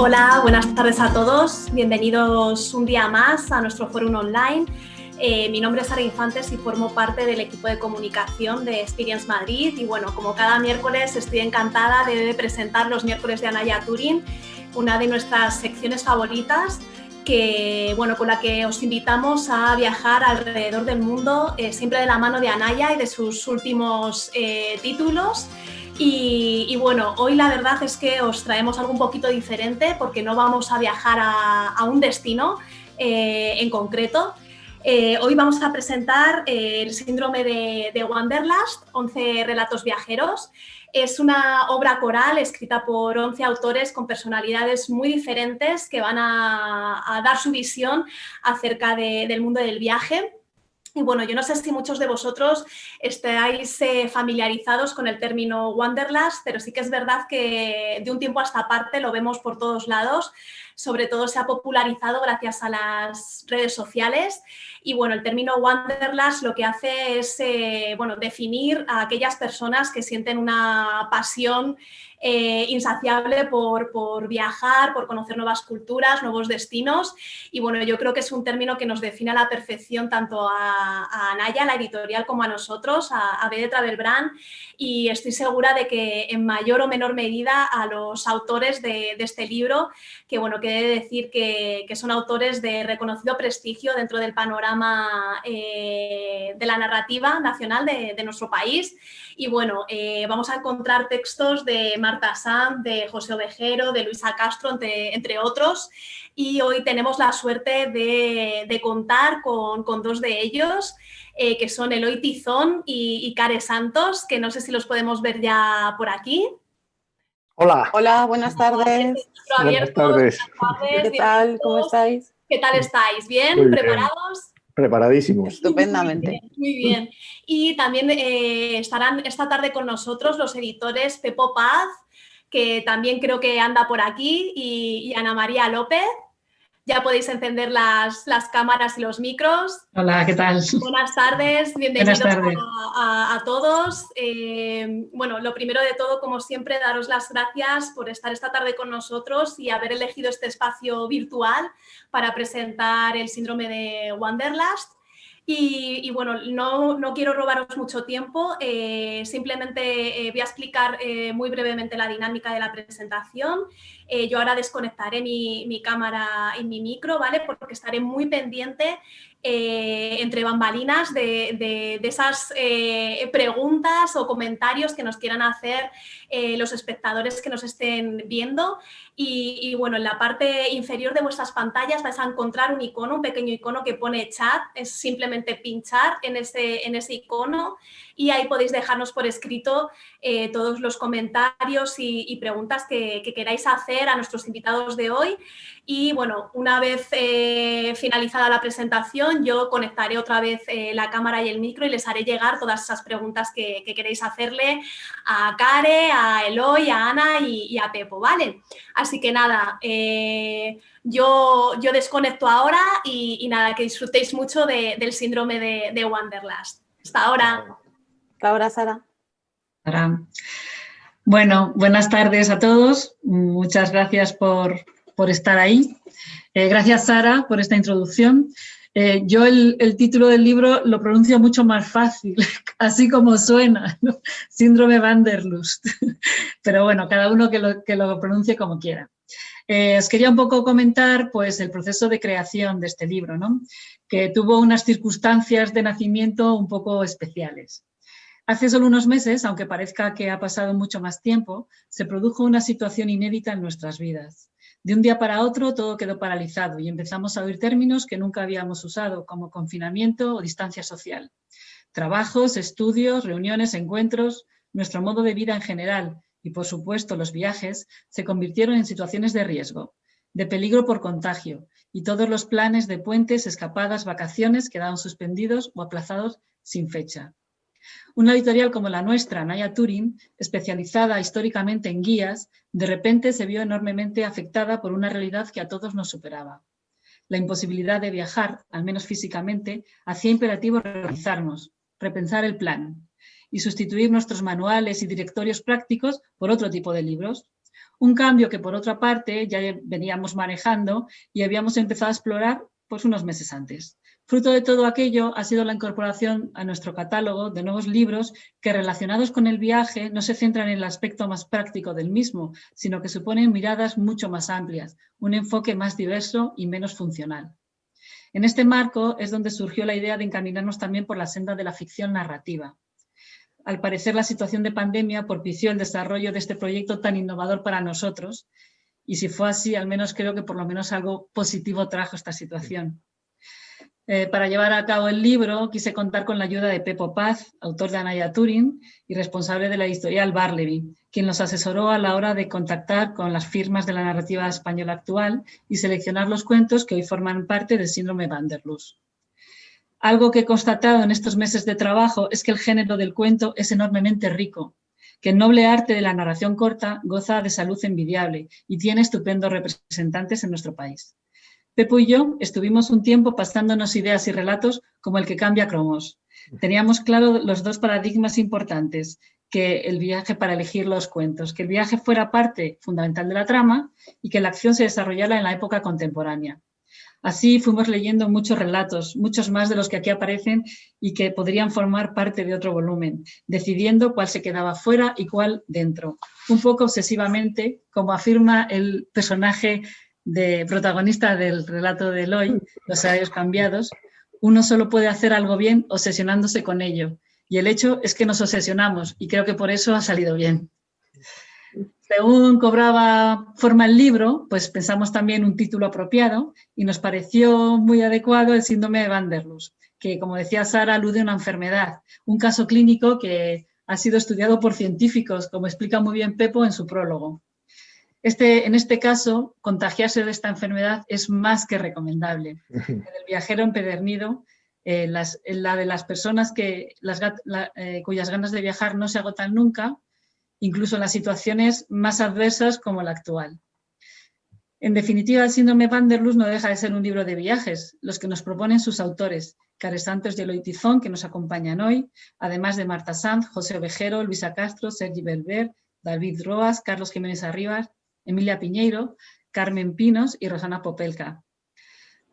Hola, buenas tardes a todos. Bienvenidos un día más a nuestro foro online. Mi nombre es Sara Infantes y formo parte del equipo de comunicación de Experience Madrid. Y bueno, como cada miércoles estoy encantada de presentar los miércoles de Anaya Turing, una de nuestras secciones favoritas con la que os invitamos a viajar alrededor del mundo, siempre de la mano de Anaya y de sus últimos títulos. Y bueno, hoy la verdad es que os traemos algo un poquito diferente porque no vamos a viajar a un destino en concreto. Hoy vamos a presentar el síndrome de Wanderlust, 11 relatos viajeros. Es una obra coral escrita por 11 autores con personalidades muy diferentes que van a dar su visión acerca del mundo del viaje. Y bueno, yo no sé si muchos de vosotros estáis familiarizados con el término Wanderlust, pero sí que es verdad que de un tiempo a esta parte lo vemos por todos lados. Sobre todo se ha popularizado gracias a las redes sociales. Y bueno, el término Wanderlust lo que hace es definir a aquellas personas que sienten una pasión insaciable por viajar, por conocer nuevas culturas, nuevos destinos. Y bueno, yo creo que es un término que nos define a la perfección tanto a Anaya, la editorial, como a nosotros, a BD Travel Brand. Y estoy segura de que en mayor o menor medida a los autores de este libro, que bueno, que he de decir que son autores de reconocido prestigio dentro del panorama de la narrativa nacional de nuestro país. Y bueno, vamos a encontrar textos de Marta Sanz, de José Ovejero, de Luisa Castro, entre otros. Y hoy tenemos la suerte de contar con dos de ellos, que son Eloy Tizón y Care Santos, que no sé si los podemos ver ya por aquí. Hola. Hola, buenas tardes. Buenas tardes. ¿Qué tal? ¿Cómo estáis? ¿Qué tal estáis? ¿Bien? Muy bien. ¿Preparados? Preparadísimos. Estupendamente. Muy bien. Y también estarán esta tarde con nosotros los editores Pepo Paz, que también creo que anda por aquí, y Ana María López. Ya podéis encender las cámaras y los micros. Hola, ¿qué tal? Buenas tardes, bienvenidos Buenas tardes. A todos. Bueno, lo primero de todo, como siempre, daros las gracias por estar esta tarde con nosotros y haber elegido este espacio virtual para presentar el síndrome de Wanderlust. Y bueno, no quiero robaros mucho tiempo, simplemente voy a explicar muy brevemente la dinámica de la presentación. Yo ahora desconectaré mi cámara y mi micro, ¿vale? Porque estaré muy pendiente entre bambalinas de esas preguntas o comentarios que nos quieran hacer los espectadores que nos estén viendo. Y bueno, en la parte inferior de vuestras pantallas vais a encontrar un icono, un pequeño icono que pone chat. Es simplemente pinchar en ese icono y ahí podéis dejarnos por escrito todos los comentarios y preguntas que queráis hacer a nuestros invitados de hoy. Y bueno, una vez finalizada la presentación, yo conectaré otra vez la cámara y el micro y les haré llegar todas esas preguntas que queréis hacerle a Care, a Eloy, a Ana y a Pepo, ¿vale? Así que nada, yo desconecto ahora y nada, que disfrutéis mucho del síndrome de Wanderlust. Hasta ahora. Hasta ahora, Sara. Bueno, buenas tardes a todos. Muchas gracias por estar ahí. Gracias, Sara, por esta introducción. Yo el título del libro lo pronuncio mucho más fácil, así como suena, ¿no? Síndrome Wanderlust. Pero bueno, cada uno que lo pronuncie como quiera. Os quería un poco comentar pues, el proceso de creación de este libro, ¿no? Que tuvo unas circunstancias de nacimiento un poco especiales. Hace solo unos meses, aunque parezca que ha pasado mucho más tiempo, se produjo una situación inédita en nuestras vidas. De un día para otro todo quedó paralizado y empezamos a oír términos que nunca habíamos usado, como confinamiento o distancia social. Trabajos, estudios, reuniones, encuentros, nuestro modo de vida en general y, por supuesto, los viajes se convirtieron en situaciones de riesgo, de peligro por contagio, y todos los planes de puentes, escapadas, vacaciones quedaron suspendidos o aplazados sin fecha. Una editorial como la nuestra, Anaya Turing, especializada históricamente en guías, de repente se vio enormemente afectada por una realidad que a todos nos superaba. La imposibilidad de viajar, al menos físicamente, hacía imperativo reorganizarnos, repensar el plan y sustituir nuestros manuales y directorios prácticos por otro tipo de libros. Un cambio que, por otra parte, ya veníamos manejando y habíamos empezado a explorar pues, unos meses antes. Fruto de todo aquello ha sido la incorporación a nuestro catálogo de nuevos libros que, relacionados con el viaje, no se centran en el aspecto más práctico del mismo, sino que suponen miradas mucho más amplias, un enfoque más diverso y menos funcional. En este marco es donde surgió la idea de encaminarnos también por la senda de la ficción narrativa. Al parecer, la situación de pandemia propició el desarrollo de este proyecto tan innovador para nosotros, y si fue así, al menos creo que por lo menos algo positivo trajo esta situación. Para llevar a cabo el libro quise contar con la ayuda de Pepo Paz, autor de Anaya Turing y responsable de la editorial Barleby, quien nos asesoró a la hora de contactar con las firmas de la narrativa española actual y seleccionar los cuentos que hoy forman parte del síndrome Van der Loos. Algo que he constatado en estos meses de trabajo es que el género del cuento es enormemente rico, que el noble arte de la narración corta goza de salud envidiable y tiene estupendos representantes en nuestro país. Pepo y yo estuvimos un tiempo pasándonos ideas y relatos como el que cambia cromos. Teníamos claro los dos paradigmas importantes, que el viaje para elegir los cuentos, que el viaje fuera parte fundamental de la trama y que la acción se desarrollara en la época contemporánea. Así fuimos leyendo muchos relatos, muchos más de los que aquí aparecen y que podrían formar parte de otro volumen, decidiendo cuál se quedaba fuera y cuál dentro. Un poco obsesivamente, como afirma el personaje protagonista del relato de Eloy, Los horarios cambiados, uno solo puede hacer algo bien obsesionándose con ello. Y el hecho es que nos obsesionamos y creo que por eso ha salido bien. Según cobraba forma el libro, pues pensamos también un título apropiado y nos pareció muy adecuado el síndrome de Van der Loos, que, como decía Sara, alude a una enfermedad, un caso clínico que ha sido estudiado por científicos, como explica muy bien Pepo en su prólogo. En este caso, contagiarse de esta enfermedad es más que recomendable. En el viajero empedernido, la de las personas cuyas ganas de viajar no se agotan nunca, incluso en las situaciones más adversas como la actual. En definitiva, el síndrome Van der Loos no deja de ser un libro de viajes, los que nos proponen sus autores, Care Santos y Eloy Tizón, que nos acompañan hoy, además de Marta Sanz, José Ovejero, Luisa Castro, Sergi Berber, David Roas, Carlos Jiménez Arribas, Emilia Piñeiro, Carmen Pinos y Rosana Popelka.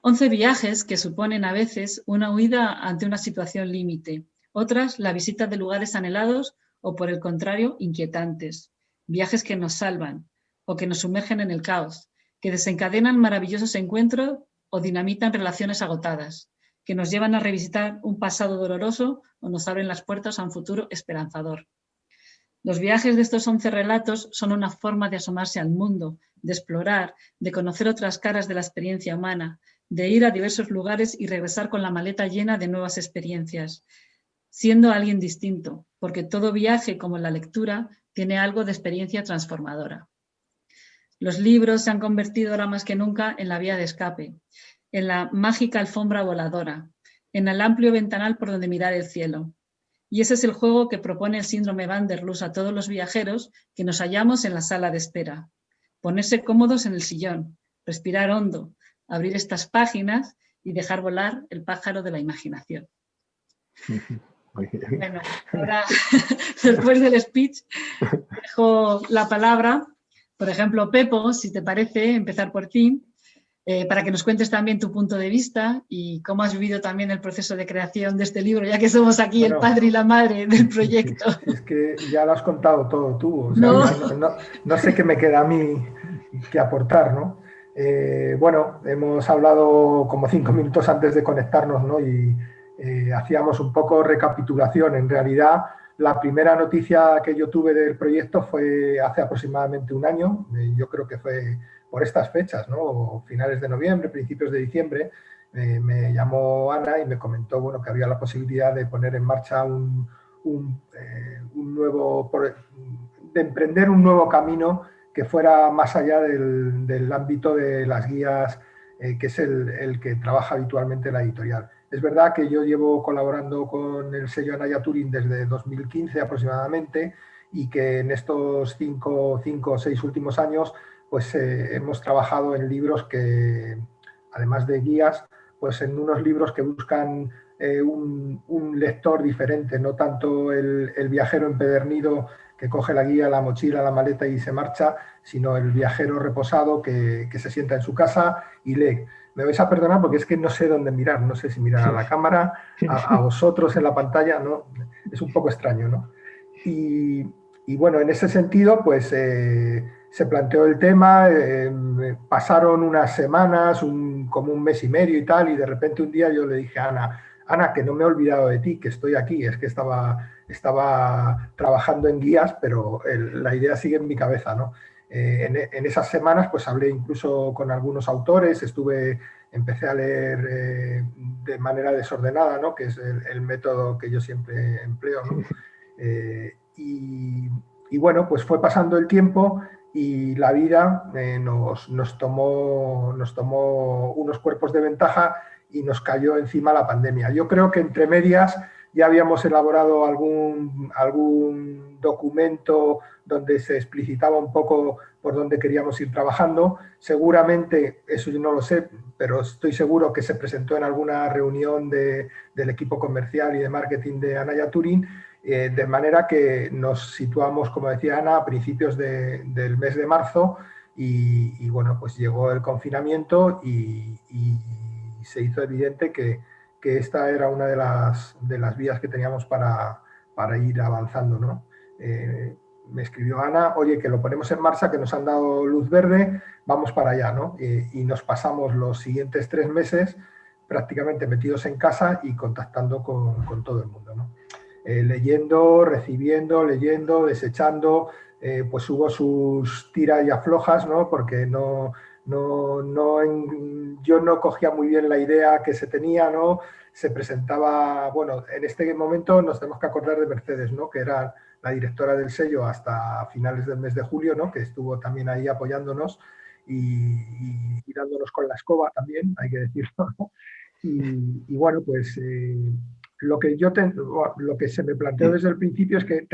11 viajes que suponen a veces una huida ante una situación límite, otras la visita de lugares anhelados o, por el contrario, inquietantes. Viajes que nos salvan o que nos sumergen en el caos, que desencadenan maravillosos encuentros o dinamitan relaciones agotadas, que nos llevan a revisitar un pasado doloroso o nos abren las puertas a un futuro esperanzador. Los viajes de estos 11 relatos son una forma de asomarse al mundo, de explorar, de conocer otras caras de la experiencia humana, de ir a diversos lugares y regresar con la maleta llena de nuevas experiencias, siendo alguien distinto, porque todo viaje, como la lectura, tiene algo de experiencia transformadora. Los libros se han convertido ahora más que nunca en la vía de escape, en la mágica alfombra voladora, en el amplio ventanal por donde mirar el cielo. Y ese es el juego que propone el síndrome Van der Loos a todos los viajeros que nos hallamos en la sala de espera. Ponerse cómodos en el sillón, respirar hondo, abrir estas páginas y dejar volar el pájaro de la imaginación. Bueno, ahora, después del speech, dejo la palabra, por ejemplo, Pepo, si te parece, empezar por ti, para que nos cuentes también tu punto de vista y cómo has vivido también el proceso de creación de este libro, ya que somos aquí el padre y la madre del proyecto. Es que ya lo has contado todo tú, o sea, no sé qué me queda a mí que aportar, ¿no? Bueno, hemos hablado como 5 minutos antes de conectarnos, ¿no? Y hacíamos un poco recapitulación. En realidad, la primera noticia que yo tuve del proyecto fue hace aproximadamente un año, yo creo que fue por estas fechas, ¿no? Finales de noviembre, principios de diciembre, me llamó Ana y me comentó, bueno, que había la posibilidad de poner en marcha de emprender un nuevo camino que fuera más allá del ámbito de las guías, que es el que trabaja habitualmente la editorial. Es verdad que yo llevo colaborando con el sello Anaya Turing desde 2015 aproximadamente y que en estos 5 o 6 últimos años pues hemos trabajado en libros que, además de guías, pues en unos libros que buscan un lector diferente, no tanto el viajero empedernido que coge la guía, la mochila, la maleta y se marcha, sino el viajero reposado que se sienta en su casa y lee. Me vais a perdonar porque es que no sé dónde mirar, no sé si mirar a la cámara, a vosotros en la pantalla, ¿no? Es un poco extraño, ¿no? Y bueno, en ese sentido, pues se planteó el tema, pasaron unas semanas, como un mes y medio y tal, y de repente un día yo le dije a Ana, que no me he olvidado de ti, que estoy aquí, es que estaba trabajando en guías, pero la idea sigue en mi cabeza, ¿no? En esas semanas pues hablé incluso con algunos autores, empecé a leer de manera desordenada, ¿no? Que es el método que yo siempre empleo, ¿no? Y bueno, pues fue pasando el tiempo y la vida nos tomó unos cuerpos de ventaja y nos cayó encima la pandemia. Yo creo que entre medias ya habíamos elaborado algún documento donde se explicitaba un poco por dónde queríamos ir trabajando. Seguramente, eso yo no lo sé, pero estoy seguro que se presentó en alguna reunión del equipo comercial y de marketing de Anaya Turing, de manera que nos situamos, como decía Ana, a principios del mes de marzo y bueno, pues llegó el confinamiento y se hizo evidente que esta era una de las vías que teníamos para ir avanzando, ¿no? Me escribió Ana, oye, que lo ponemos en marcha, que nos han dado luz verde, vamos para allá, ¿no? Y nos pasamos los siguientes 3 meses prácticamente metidos en casa y contactando con todo el mundo, ¿no? Leyendo, recibiendo, leyendo, desechando, pues hubo sus tiras y aflojas, ¿no? Porque yo no cogía muy bien la idea que se tenía, ¿no? Se presentaba, bueno, en este momento nos tenemos que acordar de Mercedes, ¿no? Que era la directora del sello hasta finales del mes de julio, ¿no? Que estuvo también ahí apoyándonos y dándonos con la escoba también, hay que decirlo, ¿no? Y bueno, pues lo que se me planteó desde el principio es que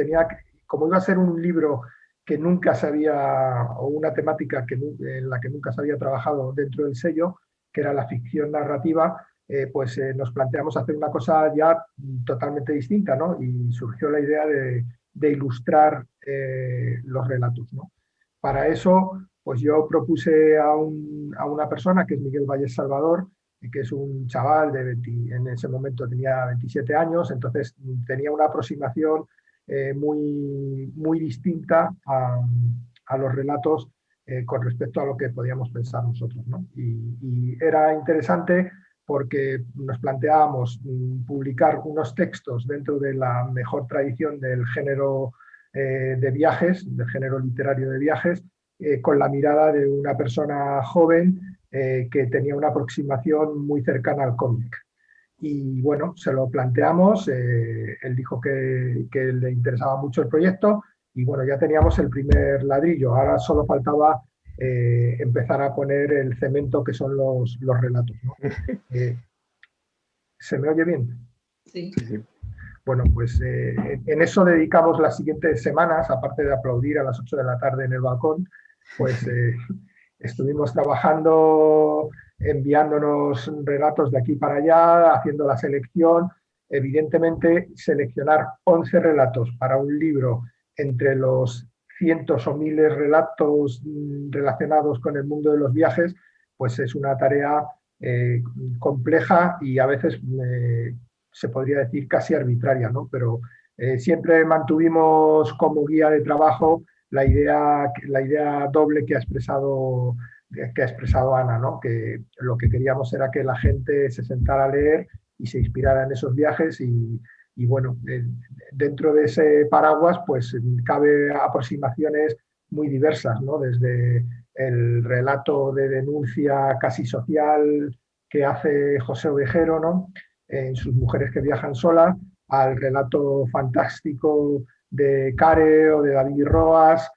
como iba a ser un libro que nunca se había, o una temática en la que nunca se había trabajado dentro del sello, que era la ficción narrativa, pues nos planteamos hacer una cosa ya totalmente distinta, ¿no? Y surgió la idea de ilustrar los relatos, ¿no? Para eso, pues yo propuse a una persona, que es Miguel Valles Salvador, que es un chaval en ese momento tenía 27 años, entonces tenía una aproximación muy, muy distinta a los relatos con respecto a lo que podíamos pensar nosotros, ¿no? Y era interesante porque nos planteábamos publicar unos textos dentro de la mejor tradición del género de viajes, del género literario de viajes, con la mirada de una persona joven que tenía una aproximación muy cercana al cómic. Y bueno, se lo planteamos, él dijo que le interesaba mucho el proyecto y bueno, ya teníamos el primer ladrillo, ahora solo faltaba empezar a poner el cemento que son los relatos, ¿no? ¿Se me oye bien? Sí. Bueno, pues en eso dedicamos las siguientes semanas, aparte de aplaudir a las 8 de la tarde en el balcón, pues estuvimos trabajando, enviándonos relatos de aquí para allá, haciendo la selección. Evidentemente, seleccionar 11 relatos para un libro entre los cientos o miles de relatos relacionados con el mundo de los viajes, pues es una tarea compleja y a veces se podría decir casi arbitraria, ¿no? Pero siempre mantuvimos como guía de trabajo la idea doble que ha expresado Ana, ¿no? Que lo que queríamos era que la gente se sentara a leer y se inspirara en esos viajes y bueno, dentro de ese paraguas pues cabe aproximaciones muy diversas, ¿no? Desde el relato de denuncia casi social que hace José Ovejero, ¿no? En sus mujeres que viajan solas, al relato fantástico de Care o de David Roas,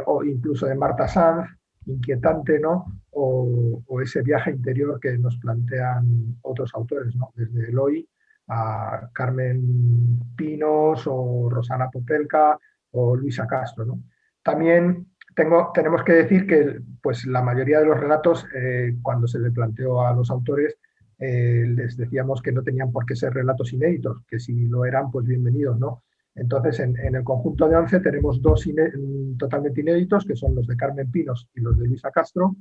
o incluso de Marta Sanz, inquietante, ¿no? O ese viaje interior que nos plantean otros autores, ¿no? Desde Eloy a Carmen Pinos o Rosana Popelka o Luisa Castro, ¿no? También tenemos que decir que pues, la mayoría de los relatos, cuando se le planteó a los autores, les decíamos que no tenían por qué ser relatos inéditos, que si lo eran, pues bienvenidos, ¿no? Entonces, en el conjunto de 11 tenemos 2 totalmente inéditos, que son los de Carmen Pinos y los de Luisa Castro,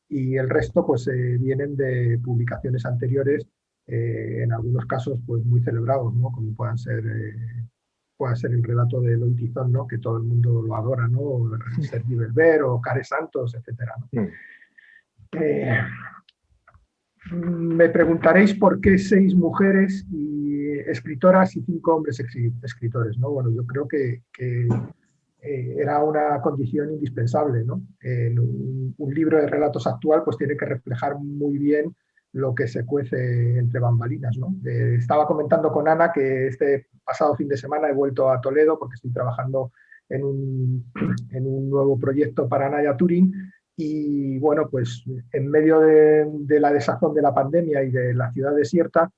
y el resto pues vienen de publicaciones anteriores, en algunos casos pues muy celebrados, ¿no? Como pueda ser el relato de Eloy Tizón, ¿no? Que todo el mundo lo adora, ¿no? O Sergi Belver o Care Santos, etcétera, ¿no? Me preguntaréis por qué 6 mujeres y escritoras y 5 hombres escritores, ¿no? Bueno, yo creo que era una condición indispensable, ¿no? Un libro de relatos actual pues tiene que reflejar muy bien lo que se cuece entre bambalinas, ¿no? Estaba comentando con Ana que este pasado fin de semana he vuelto a Toledo porque estoy trabajando en un nuevo proyecto para Naya Turing. Y bueno, pues en medio de la desazón de la pandemia y de la ciudad desierta,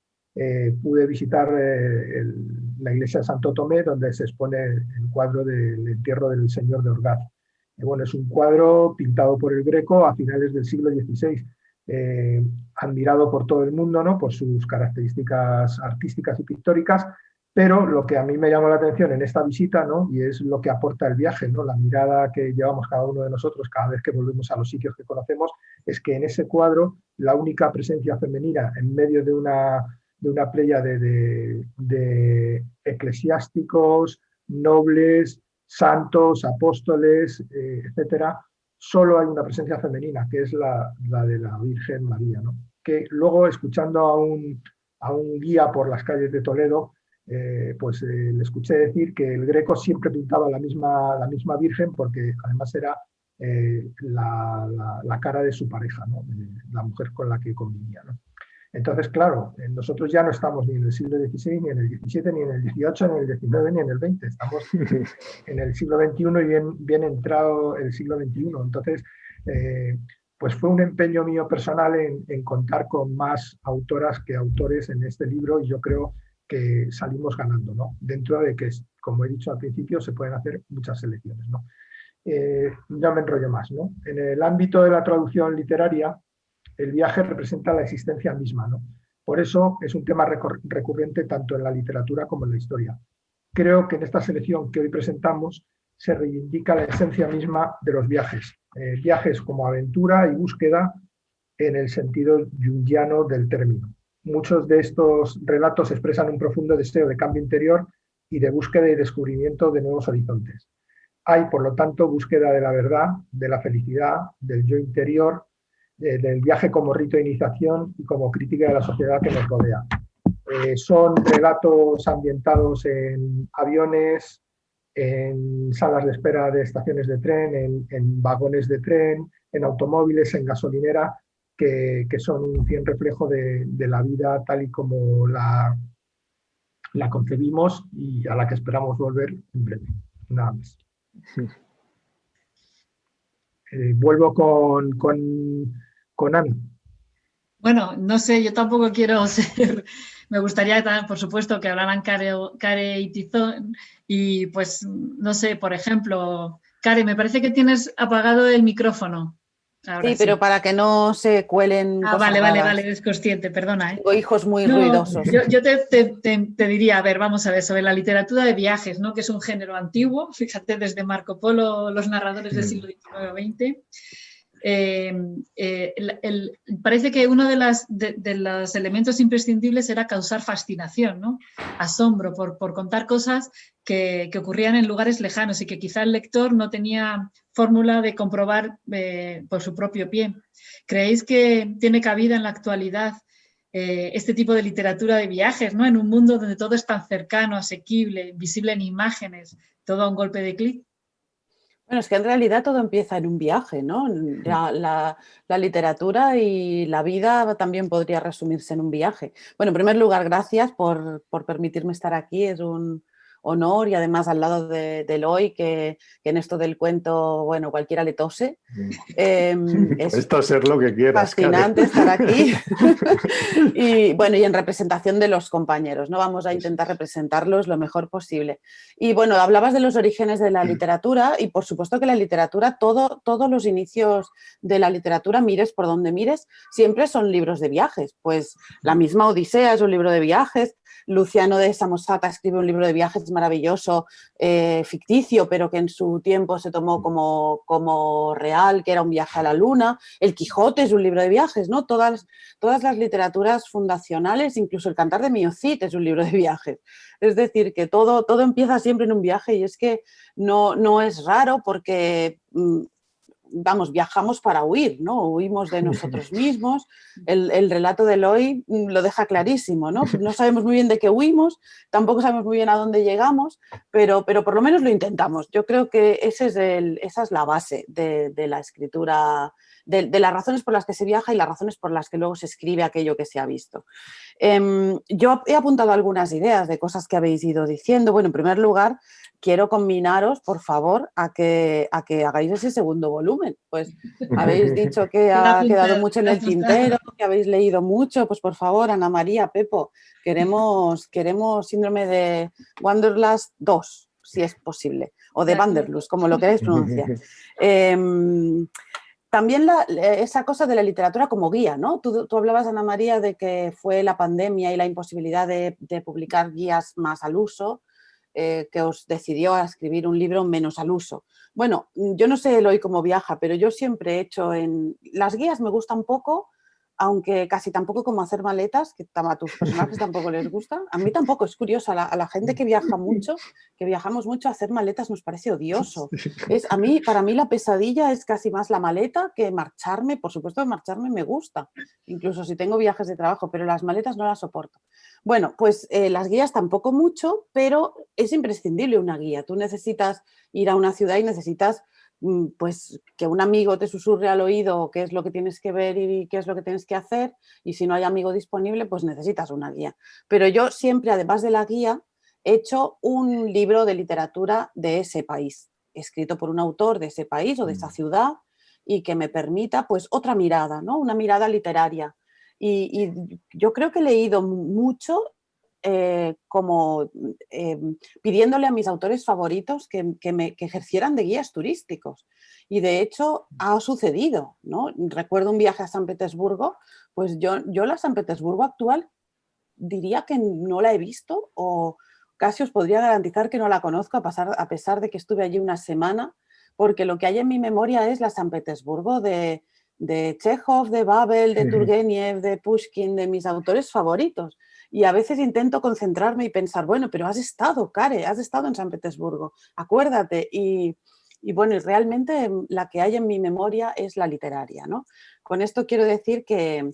pude visitar la iglesia de Santo Tomé, donde se expone el cuadro del entierro del Señor de Orgaz. Bueno, es un cuadro pintado por el Greco a finales del siglo XVI, admirado por todo el mundo, ¿no? Por sus características artísticas y pictóricas, pero lo que a mí me llamó la atención en esta visita, ¿no? Y es lo que aporta el viaje, ¿no? La mirada que llevamos cada uno de nosotros cada vez que volvemos a los sitios que conocemos, es que en ese cuadro la única presencia femenina en medio de una playa de eclesiásticos, nobles, santos, apóstoles, etcétera, solo hay una presencia femenina, que es la de la Virgen María, ¿no? Que luego, escuchando a un guía por las calles de Toledo, le escuché decir que el Greco siempre pintaba la misma Virgen, porque además era la cara de su pareja, ¿no? La mujer con la que convivía, ¿no? Entonces, claro, nosotros ya no estamos ni en el siglo XVI, ni en el XVII, ni en el XVIII, ni en el XIX, ni en el XX. Estamos en el siglo XXI y bien entrado el siglo XXI. Entonces, pues fue un empeño mío personal en contar con más autoras que autores en este libro, y yo creo que salimos ganando, ¿no? Dentro de que, como he dicho al principio, se pueden hacer muchas selecciones, ¿no? No me enrollo más, ¿no? En el ámbito de la traducción literaria, el viaje representa la existencia misma, ¿no? Por eso es un tema recurrente tanto en la literatura como en la historia. Creo que en esta selección que hoy presentamos se reivindica la esencia misma de los viajes. Viajes como aventura y búsqueda en el sentido jungiano del término. Muchos de estos relatos expresan un profundo deseo de cambio interior y de búsqueda y descubrimiento de nuevos horizontes. Hay, por lo tanto, búsqueda de la verdad, de la felicidad, del yo interior, del viaje como rito de iniciación y como crítica de la sociedad que nos rodea. Son relatos ambientados en aviones, en salas de espera de estaciones de tren, en vagones de tren, en automóviles, en gasolinera, que son un fiel reflejo de la vida tal y como la concebimos y a la que esperamos volver en breve. Nada más. Vuelvo con Ana. Bueno, no sé, yo tampoco quiero ser... Me gustaría, por supuesto, que hablaran Care y Tizón. Y pues, no sé, por ejemplo, Care, me parece que tienes apagado el micrófono. Ahora sí, pero para que no se cuelen cosas vale, raras. es consciente, perdona. Tengo hijos muy ruidosos. Yo te diría, a ver, vamos a ver, sobre la literatura de viajes, ¿no? Que es un género antiguo, fíjate, desde Marco Polo, los narradores del siglo XIX-XX. Parece que uno de los elementos imprescindibles era causar fascinación, ¿no? Asombro por contar cosas que ocurrían en lugares lejanos y que quizá el lector no tenía fórmula de comprobar por su propio pie. ¿Creéis que tiene cabida en la actualidad este tipo de literatura de viajes, ¿no? En un mundo donde todo es tan cercano, asequible, visible en imágenes, todo a un golpe de clic? Bueno, es que en realidad todo empieza en un viaje, ¿no? La literatura y la vida también podría resumirse en un viaje. Bueno, en primer lugar, gracias por permitirme estar aquí. Es un honor y además al lado de Eloy, que en esto del cuento, bueno, cualquiera le tose. Es toser lo que quieras. Fascinante estar aquí. Y bueno, y en representación de los compañeros, ¿no? Vamos a intentar representarlos lo mejor posible. Y bueno, hablabas de los orígenes de la literatura y por supuesto que la literatura, todos los inicios de la literatura, mires por donde mires, siempre son libros de viajes. Pues la misma Odisea es un libro de viajes, Luciano de Samosata escribe un libro de viajes maravilloso, ficticio, pero que en su tiempo se tomó como real, que era un viaje a la luna. El Quijote es un libro de viajes, ¿no? Todas las literaturas fundacionales, incluso el Cantar de Mio Cid es un libro de viajes. Es decir, que todo empieza siempre en un viaje, y es que no es raro porque... vamos, viajamos para huir, ¿no? Huimos de nosotros mismos. El relato de Eloy lo deja clarísimo, ¿no? No sabemos muy bien de qué huimos, tampoco sabemos muy bien a dónde llegamos, pero por lo menos lo intentamos. Yo creo que esa es la base de la escritura, de las razones por las que se viaja y las razones por las que luego se escribe aquello que se ha visto. Yo he apuntado algunas ideas de cosas que habéis ido diciendo. Bueno, en primer lugar, quiero combinaros, por favor, a que hagáis ese segundo volumen. Pues habéis dicho que ha quedado mucho en el tintero, que habéis leído mucho. Pues por favor, Ana María, Pepo, queremos Síndrome de Wanderlust 2, si es posible, o de Wanderlust, como lo queráis pronunciar. También esa cosa de la literatura como guía, ¿no? Tú hablabas, Ana María, de que fue la pandemia y la imposibilidad de publicar guías más al uso, que os decidió a escribir un libro menos al uso. Bueno, yo no sé Eloy cómo viaja, pero yo siempre he hecho las guías me gustan poco, aunque casi tampoco como hacer maletas, que a tus personajes tampoco les gusta. A mí tampoco, es curioso, a la gente que viaja mucho, que viajamos mucho, hacer maletas nos parece odioso. Para mí la pesadilla es casi más la maleta que marcharme. Por supuesto que marcharme me gusta, incluso si tengo viajes de trabajo, pero las maletas no las soporto. Bueno, pues las guías tampoco mucho, pero es imprescindible una guía. Tú necesitas ir a una ciudad y necesitas pues que un amigo te susurre al oído qué es lo que tienes que ver y qué es lo que tienes que hacer, y si no hay amigo disponible, pues necesitas una guía. Pero yo siempre, además de la guía, he hecho un libro de literatura de ese país, escrito por un autor de ese país o de esa ciudad, y que me permita pues otra mirada, ¿no? Una mirada literaria. Y yo creo que he leído mucho pidiéndole a mis autores favoritos que ejercieran de guías turísticos. Y de hecho ha sucedido, ¿no? Recuerdo un viaje a San Petersburgo, pues yo la San Petersburgo actual diría que no la he visto, o casi os podría garantizar que no la conozco a pesar de que estuve allí una semana, porque lo que hay en mi memoria es la San Petersburgo de Chekhov, de Babel, de Turgenev, de Pushkin, de mis autores favoritos. Y a veces intento concentrarme y pensar, bueno, pero has estado, Care, has estado en San Petersburgo, acuérdate. Y bueno, y realmente la que hay en mi memoria es la literaria, ¿no? Con esto quiero decir que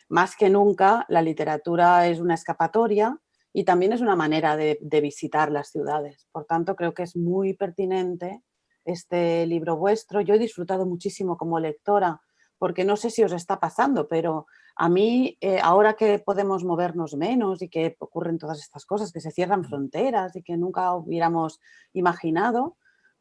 más que nunca la literatura es una escapatoria y también es una manera de visitar las ciudades. Por tanto, creo que es muy pertinente este libro vuestro. Yo he disfrutado muchísimo como lectora, porque no sé si os está pasando, pero a mí, ahora que podemos movernos menos y que ocurren todas estas cosas, que se cierran fronteras y que nunca hubiéramos imaginado,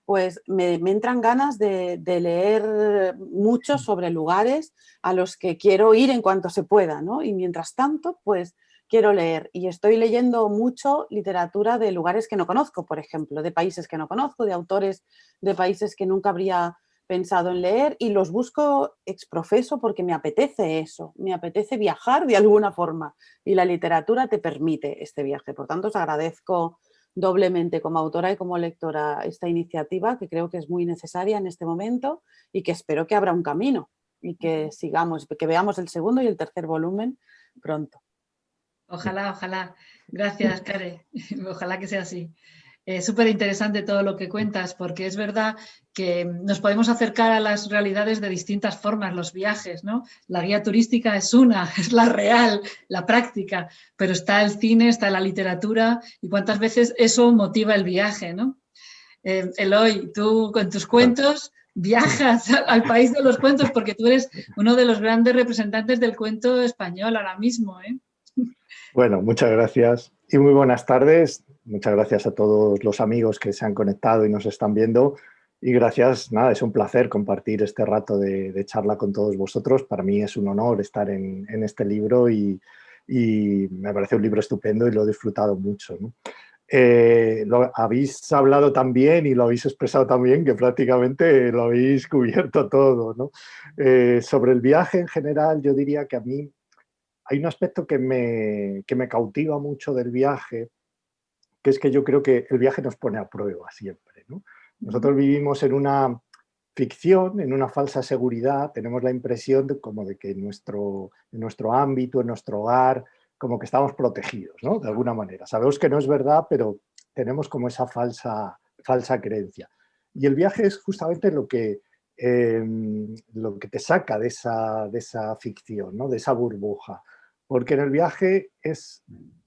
pues me entran ganas de leer mucho sobre lugares a los que quiero ir en cuanto se pueda, ¿no? Y mientras tanto, pues quiero leer. Y estoy leyendo mucho literatura de lugares que no conozco, por ejemplo, de países que no conozco, de autores de países que nunca habría pensado en leer, y los busco exprofeso porque me apetece eso, me apetece viajar de alguna forma, y la literatura te permite este viaje. Por tanto, os agradezco doblemente como autora y como lectora esta iniciativa, que creo que es muy necesaria en este momento y que espero que abra un camino y que sigamos, que veamos el segundo y el tercer volumen pronto. Ojalá, ojalá. Gracias, Care. Ojalá que sea así. Es súper interesante todo lo que cuentas, porque es verdad que nos podemos acercar a las realidades de distintas formas, los viajes, ¿no? La guía turística es es la real, la práctica, pero está el cine, está la literatura, y cuántas veces eso motiva el viaje, ¿no? Eloy, tú con tus cuentos viajas al país de los cuentos, porque tú eres uno de los grandes representantes del cuento español ahora mismo, ¿eh? Bueno, muchas gracias y muy buenas tardes. Muchas gracias a todos los amigos que se han conectado y nos están viendo. Y gracias, nada, es un placer compartir este rato de charla con todos vosotros. Para mí es un honor estar en este libro y me parece un libro estupendo y lo he disfrutado mucho, ¿no? Lo habéis hablado también y lo habéis expresado también, que prácticamente lo habéis cubierto todo, ¿no? Sobre el viaje en general, yo diría que a mí hay un aspecto que me cautiva mucho del viaje, que es que yo creo que el viaje nos pone a prueba siempre, ¿no? Nosotros vivimos en una ficción, en una falsa seguridad, tenemos la impresión como de que en nuestro ámbito, en nuestro hogar, como que estamos protegidos, ¿no? De alguna manera. Sabemos que no es verdad, pero tenemos como esa falsa creencia. Y el viaje es justamente lo que te saca de esa ficción, ¿no? De esa burbuja. Porque en el viaje es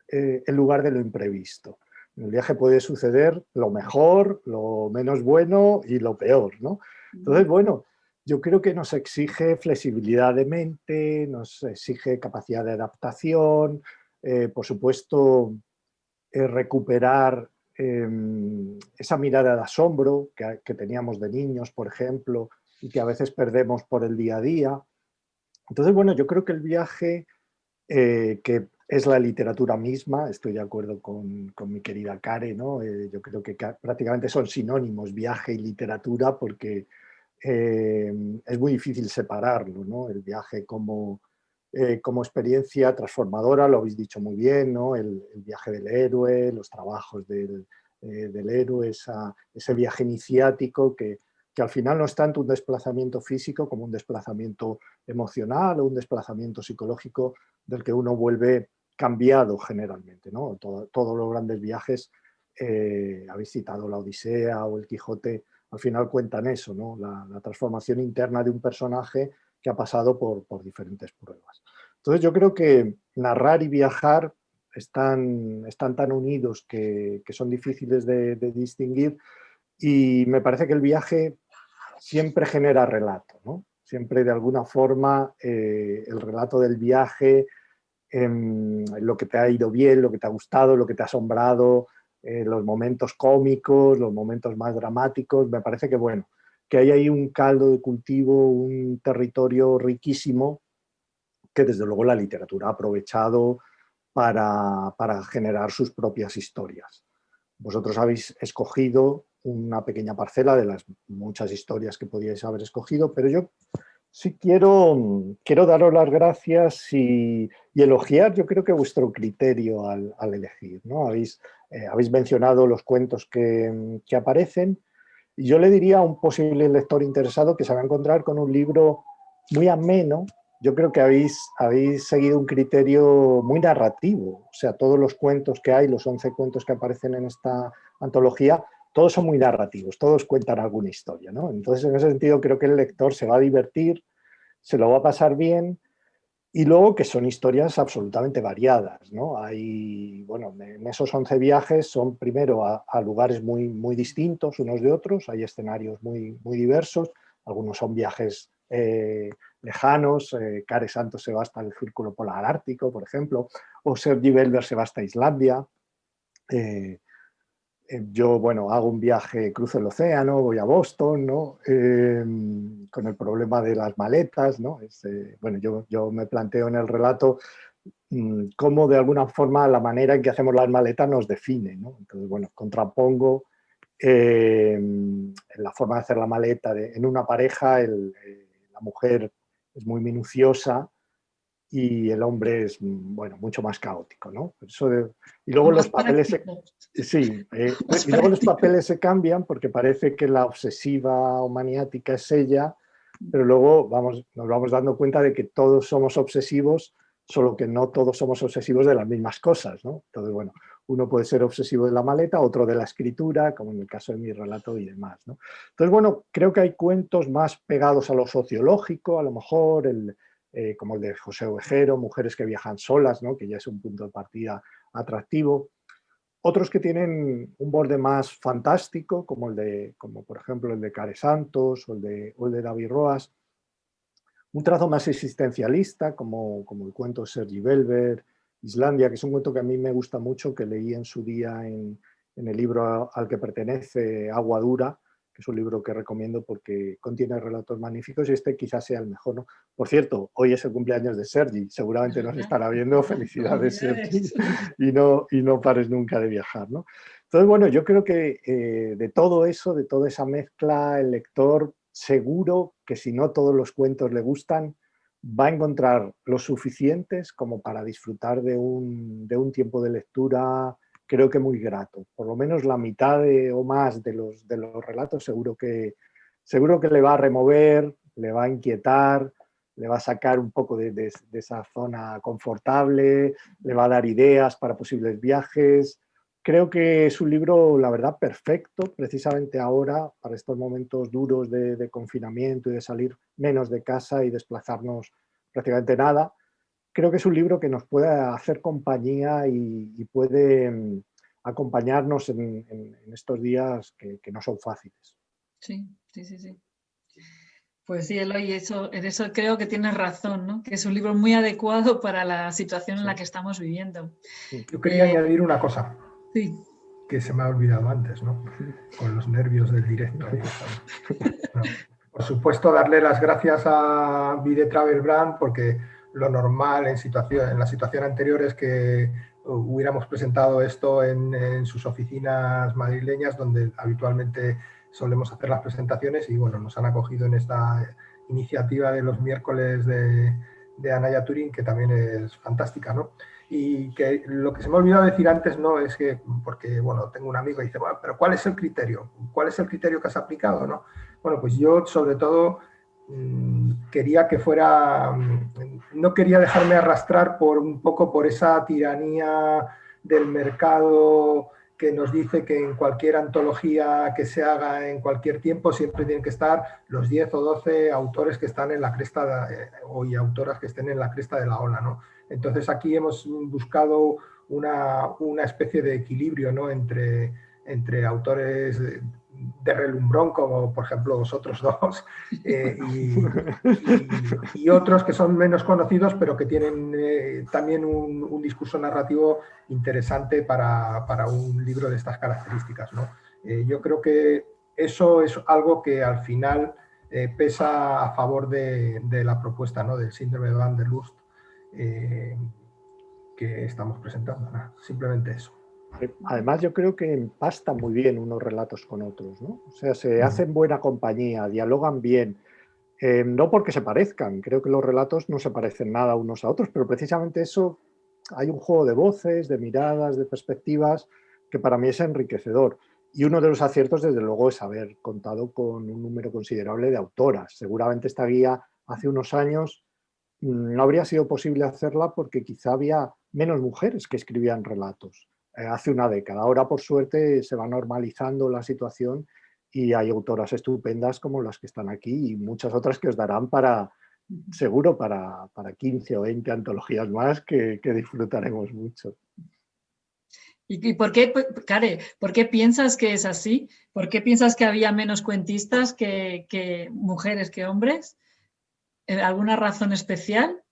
el lugar de lo imprevisto. En el viaje puede suceder lo mejor, lo menos bueno y lo peor, ¿no? Entonces, bueno, yo creo que nos exige flexibilidad de mente, nos exige capacidad de adaptación, por supuesto, recuperar esa mirada de asombro que teníamos de niños, por ejemplo, y que a veces perdemos por el día a día. Entonces, bueno, yo creo que el viaje, que es la literatura misma, estoy de acuerdo con mi querida Care, ¿no? Yo creo que prácticamente son sinónimos, viaje y literatura, porque es muy difícil separarlo, ¿no? El viaje como experiencia transformadora, lo habéis dicho muy bien, ¿no? El viaje del héroe, los trabajos del héroe, ese viaje iniciático que al final no es tanto un desplazamiento físico como un desplazamiento emocional o un desplazamiento psicológico del que uno vuelve cambiado generalmente, ¿no? Todos los grandes viajes, habéis citado la Odisea o el Quijote, al final cuentan eso, ¿no? La transformación interna de un personaje que ha pasado por diferentes pruebas. Entonces yo creo que narrar y viajar están tan unidos que son difíciles de distinguir, y me parece que el viaje siempre genera relato, ¿no? Siempre de alguna forma el relato del viaje, lo que te ha ido bien, lo que te ha gustado, lo que te ha asombrado, los momentos cómicos, los momentos más dramáticos, me parece que bueno, que hay ahí un caldo de cultivo, un territorio riquísimo que desde luego la literatura ha aprovechado para generar sus propias historias. Vosotros habéis escogido una pequeña parcela de las muchas historias que podíais haber escogido, pero yo sí quiero daros las gracias y elogiar, yo creo que vuestro criterio al elegir, ¿no? Habéis mencionado los cuentos que aparecen, y yo le diría a un posible lector interesado que se va a encontrar con un libro muy ameno. Yo creo que habéis seguido un criterio muy narrativo, o sea, todos los cuentos que hay, los 11 cuentos que aparecen en esta antología, todos son muy narrativos, todos cuentan alguna historia, ¿no? Entonces, en ese sentido, creo que el lector se va a divertir, se lo va a pasar bien, y luego que son historias absolutamente variadas, ¿no? Hay, bueno, en esos 11 viajes son primero a lugares muy, muy distintos unos de otros, hay escenarios muy, muy diversos, algunos son viajes lejanos, Care Santos se va hasta el Círculo Polar Ártico, por ejemplo, o Sergi Belber se va hasta Islandia. Yo, bueno, hago un viaje, cruzo el océano, voy a Boston, ¿no? Con el problema de las maletas, ¿no? Bueno, yo me planteo en el relato cómo de alguna forma la manera en que hacemos las maletas nos define, ¿no? Entonces, bueno, contrapongo la forma de hacer la maleta en una pareja, la mujer es muy minuciosa y el hombre es, bueno, mucho más caótico, ¿no? Y luego los papeles y luego los papeles se cambian porque parece que la obsesiva o maniática es ella, pero luego nos vamos dando cuenta de que todos somos obsesivos, solo que no todos somos obsesivos de las mismas cosas, ¿no? Entonces, bueno, uno puede ser obsesivo de la maleta, otro de la escritura, como en el caso de mi relato y demás, ¿no? Entonces, bueno, creo que hay cuentos más pegados a lo sociológico, a lo mejor, como el de José Ovejero, Mujeres que viajan solas, ¿no? Que ya es un punto de partida atractivo. Otros que tienen un borde más fantástico, como por ejemplo el de Care Santos o el de David Roas. Un trazo más existencialista, como el cuento de Sergi Belber, Islandia, que es un cuento que a mí me gusta mucho, que leí en su día en el libro al que pertenece, Agua Dura, que es un libro que recomiendo porque contiene relatos magníficos, y este quizás sea el mejor, ¿no? Por cierto, hoy es el cumpleaños de Sergi, seguramente nos estará viendo. Felicidades, Sergi, y no pares nunca de viajar, ¿no? Entonces, bueno, yo creo que de todo eso, de toda esa mezcla, el lector, seguro que si no todos los cuentos le gustan, va a encontrar los suficientes como para disfrutar de un tiempo de lectura, creo que muy grato. Por lo menos la mitad o más de los relatos seguro que le va a remover, le va a inquietar, le va a sacar un poco de esa zona confortable, le va a dar ideas para posibles viajes. Creo que es un libro, la verdad, perfecto, precisamente ahora, para estos momentos duros de confinamiento y de salir menos de casa y desplazarnos prácticamente nada. Creo que es un libro que nos puede hacer compañía y puede acompañarnos en estos días que no son fáciles. Sí. Pues sí, Eloy, en eso creo que tienes razón, ¿no? Que es un libro muy adecuado para la situación en la que estamos viviendo. Yo quería añadir una cosa. Sí. Que se me ha olvidado antes, ¿no? Con los nervios del directo. No. Por supuesto, darle las gracias a Vide Travel Brand, porque lo normal en la situación anterior es que hubiéramos presentado esto en sus oficinas madrileñas, donde habitualmente solemos hacer las presentaciones, y bueno, nos han acogido en esta iniciativa de los miércoles de Anaya Turing, que también es fantástica, ¿no? Y que lo que se me ha olvidado decir antes, ¿no? Es que, porque, bueno, tengo un amigo y dice, bueno, pero ¿cuál es el criterio? ¿Cuál es el criterio que has aplicado, no? Bueno, pues yo, sobre todo, quería que fuera, no quería dejarme arrastrar un poco por esa tiranía del mercado que nos dice que en cualquier antología que se haga en cualquier tiempo siempre tienen que estar los 10 o 12 autores que están en la cresta, y autoras que estén en la cresta de la ola, ¿no? Entonces aquí hemos buscado una especie de equilibrio, ¿no? entre autores de relumbrón, como por ejemplo vosotros dos, y otros que son menos conocidos, pero que tienen también un discurso narrativo interesante para un libro de estas características, ¿no? Yo creo que eso es algo que al final pesa a favor de la propuesta, ¿no? Del síndrome de Van der Lust que estamos presentando. Simplemente eso. Además, yo creo que empastan muy bien unos relatos con otros, ¿no? O sea, se hacen buena compañía, dialogan bien, no porque se parezcan, creo que los relatos no se parecen nada unos a otros, pero precisamente eso, hay un juego de voces, de miradas, de perspectivas, que para mí es enriquecedor. Y uno de los aciertos, desde luego, es haber contado con un número considerable de autoras. Seguramente esta guía hace unos años no habría sido posible hacerla porque quizá había menos mujeres que escribían relatos. Hace una década. Ahora, por suerte, se va normalizando la situación y hay autoras estupendas como las que están aquí y muchas otras que os darán seguro para 15 o 20 antologías más que disfrutaremos mucho. ¿Y por qué, Care, por qué piensas que es así? ¿Por qué piensas que había menos cuentistas que mujeres que hombres? ¿Alguna razón especial?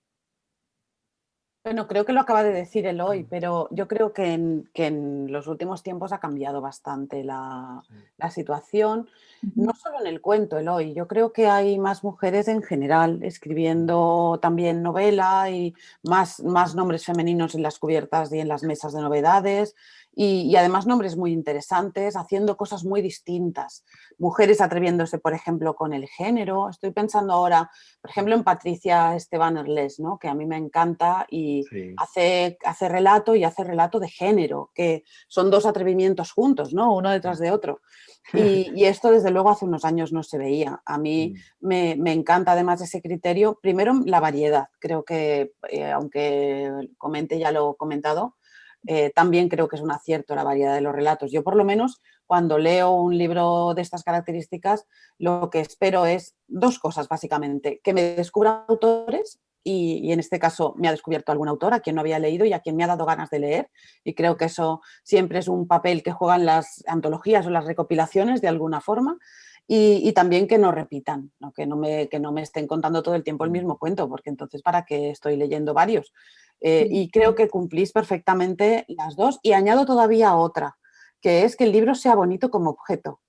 Bueno, creo que lo acaba de decir Eloy, pero yo creo que en los últimos tiempos ha cambiado bastante la situación, no solo en el cuento, Eloy, yo creo que hay más mujeres en general escribiendo también novela y más nombres femeninos en las cubiertas y en las mesas de novedades y además nombres muy interesantes, haciendo cosas muy distintas. Mujeres atreviéndose, por ejemplo, con el género. Estoy pensando ahora, por ejemplo, en Patricia Esteban Erles, ¿no? Que a mí me encanta y Sí. hace relato y hace relato de género, que son dos atrevimientos juntos, ¿no? Uno detrás de otro. Y esto, desde luego, hace unos años no se veía. A mí me encanta, además, ese criterio. Primero, la variedad. Creo que, aunque Comente ya lo he comentado, también creo que es un acierto la variedad de los relatos. Yo, por lo menos, cuando leo un libro de estas características, lo que espero es dos cosas, básicamente. Que me descubra autores y en este caso me ha descubierto algún autor a quien no había leído y a quien me ha dado ganas de leer. Y creo que eso siempre es un papel que juegan las antologías o las recopilaciones de alguna forma. Y también que no repitan, ¿no? Que no me estén contando todo el tiempo el mismo cuento, porque entonces ¿para qué estoy leyendo varios? Y creo que cumplís perfectamente las dos. Y añado todavía otra, que es que el libro sea bonito como objeto.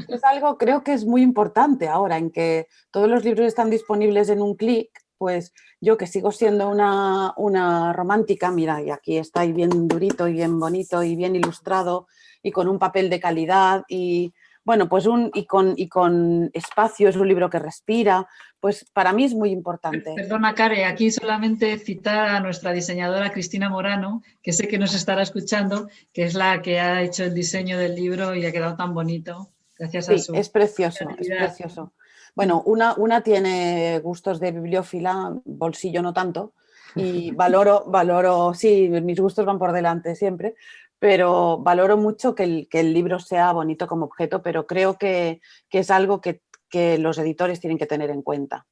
Es algo, creo que es muy importante ahora, en que todos los libros están disponibles en un clic, pues yo que sigo siendo una romántica, mira, y aquí está ahí bien durito y bien bonito y bien ilustrado y con un papel de calidad y Bueno, pues y con espacio, es un libro que respira, pues para mí es muy importante. Perdona, Care, aquí solamente citar a nuestra diseñadora Cristina Morano, que sé que nos estará escuchando, que es la que ha hecho el diseño del libro y ha quedado tan bonito. Gracias a Sí, su es precioso, creatividad. es precioso. Bueno, una tiene gustos de bibliófila, bolsillo no tanto, y valoro, sí, mis gustos van por delante siempre, pero valoro mucho que el libro sea bonito como objeto, pero creo que es algo que los editores tienen que tener en cuenta.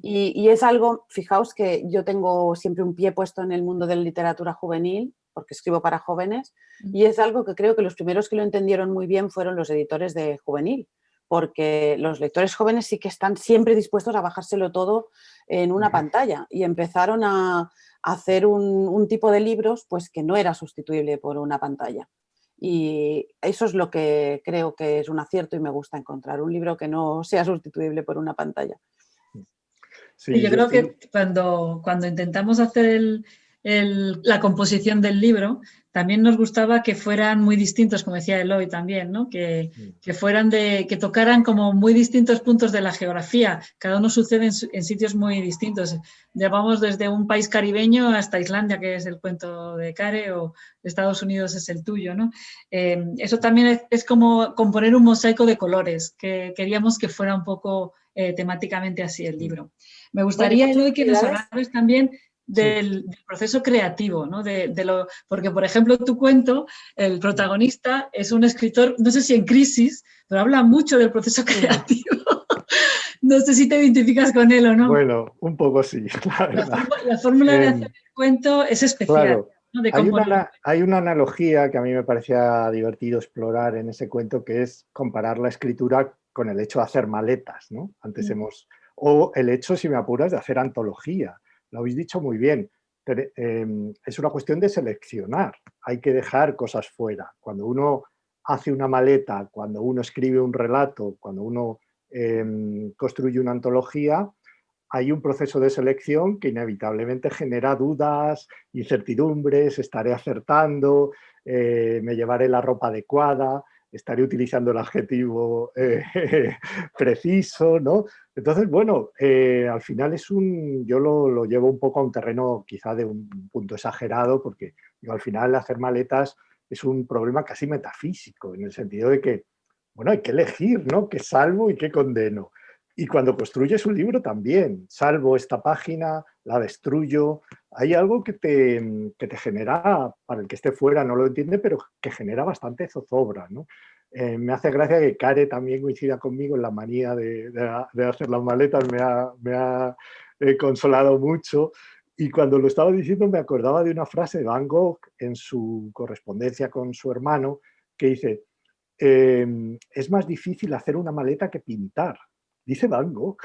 Y es algo, fijaos que yo tengo siempre un pie puesto en el mundo de la literatura juvenil, porque escribo para jóvenes, y es algo que creo que los primeros que lo entendieron muy bien fueron los editores de juvenil, porque los lectores jóvenes sí que están siempre dispuestos a bajárselo todo en una pantalla y empezaron a hacer un tipo de libros pues que no era sustituible por una pantalla. Y eso es lo que creo que es un acierto y me gusta encontrar, un libro que no sea sustituible por una pantalla. Sí, yo creo que cuando intentamos hacer la composición del libro, también nos gustaba que fueran muy distintos, como decía Eloy también, ¿no? Que tocaran como muy distintos puntos de la geografía. Cada uno sucede en sitios muy distintos. Llevamos desde un país caribeño hasta Islandia, que es el cuento de Care, o Estados Unidos es el tuyo, ¿no? Eso también es como componer un mosaico de colores, que queríamos que fuera un poco temáticamente así el libro. Me gustaría, Eloy, que nos hablaras también del proceso creativo, ¿no? Porque, por ejemplo, tu cuento, el protagonista es un escritor, no sé si en crisis, pero habla mucho del proceso creativo. No sé si te identificas con él o no. Bueno, un poco sí, la verdad. La fórmula de hacer el cuento es especial. Claro, ¿no? hay una analogía que a mí me parecía divertido explorar en ese cuento, que es comparar la escritura con el hecho de hacer maletas, ¿no? O el hecho, si me apuras, de hacer antología. Lo habéis dicho muy bien. Es una cuestión de seleccionar. Hay que dejar cosas fuera. Cuando uno hace una maleta, cuando uno escribe un relato, cuando uno construye una antología, hay un proceso de selección que inevitablemente genera dudas, incertidumbres, estaré acertando, me llevaré la ropa adecuada, estaré utilizando el adjetivo preciso, ¿no? Entonces, bueno, al final yo lo llevo un poco a un terreno quizá de un punto exagerado, porque al final hacer maletas es un problema casi metafísico, en el sentido de que, bueno, hay que elegir, ¿no? ¿Qué salvo y qué condeno? Y cuando construyes un libro también, salvo esta página, la destruyo. Hay algo que te genera, para el que esté fuera no lo entiende, pero que genera bastante zozobra, ¿no? Me hace gracia que Care también coincida conmigo en la manía de hacer las maletas, me ha consolado mucho. Y cuando lo estaba diciendo me acordaba de una frase de Van Gogh en su correspondencia con su hermano, que dice, es más difícil hacer una maleta que pintar. Dice Van Gogh.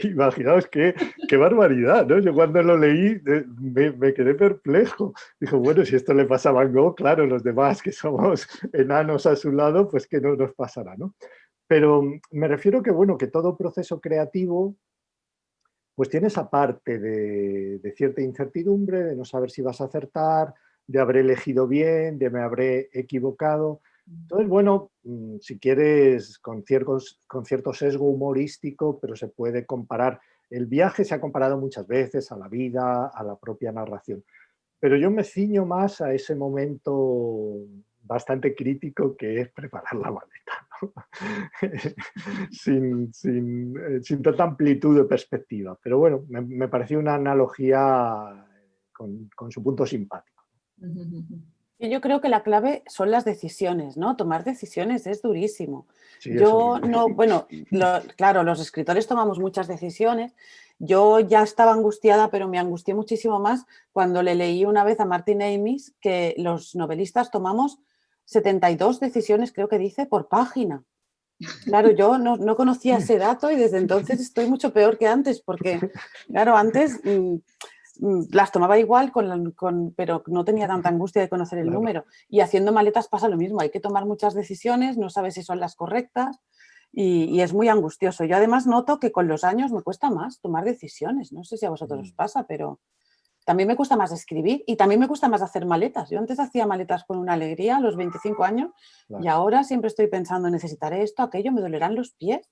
Imaginaos qué barbaridad, ¿no? Yo cuando lo leí me quedé perplejo. Dijo, bueno, si esto le pasa a Van Gogh, claro, los demás que somos enanos a su lado, pues que no nos pasará, ¿no? Pero me refiero que, bueno, que todo proceso creativo pues tiene esa parte de cierta incertidumbre, de no saber si vas a acertar, de habré elegido bien, de me habré equivocado. Entonces, bueno, si quieres, con cierto sesgo humorístico, pero se puede comparar. El viaje se ha comparado muchas veces a la vida, a la propia narración. Pero yo me ciño más a ese momento bastante crítico que es preparar la maleta, ¿no? sin tanta amplitud de perspectiva. Pero bueno, me pareció una analogía con su punto simpático. Yo creo que la clave son las decisiones, ¿no? Tomar decisiones es durísimo. Sí, claro, los escritores tomamos muchas decisiones. Yo ya estaba angustiada, pero me angustié muchísimo más cuando le leí una vez a Martin Amis que los novelistas tomamos 72 decisiones, creo que dice, por página. Claro, yo no conocía ese dato y desde entonces estoy mucho peor que antes, porque, claro, antes las tomaba igual, pero no tenía tanta angustia de conocer el número. Y haciendo maletas pasa lo mismo, hay que tomar muchas decisiones, no sabes si son las correctas y es muy angustioso. Yo además noto que con los años me cuesta más tomar decisiones, no sé si a vosotros os pasa, pero también me cuesta más escribir y también me cuesta más hacer maletas. Yo antes hacía maletas con una alegría a los 25 años y ahora siempre estoy pensando, necesitaré esto, aquello, me dolerán los pies.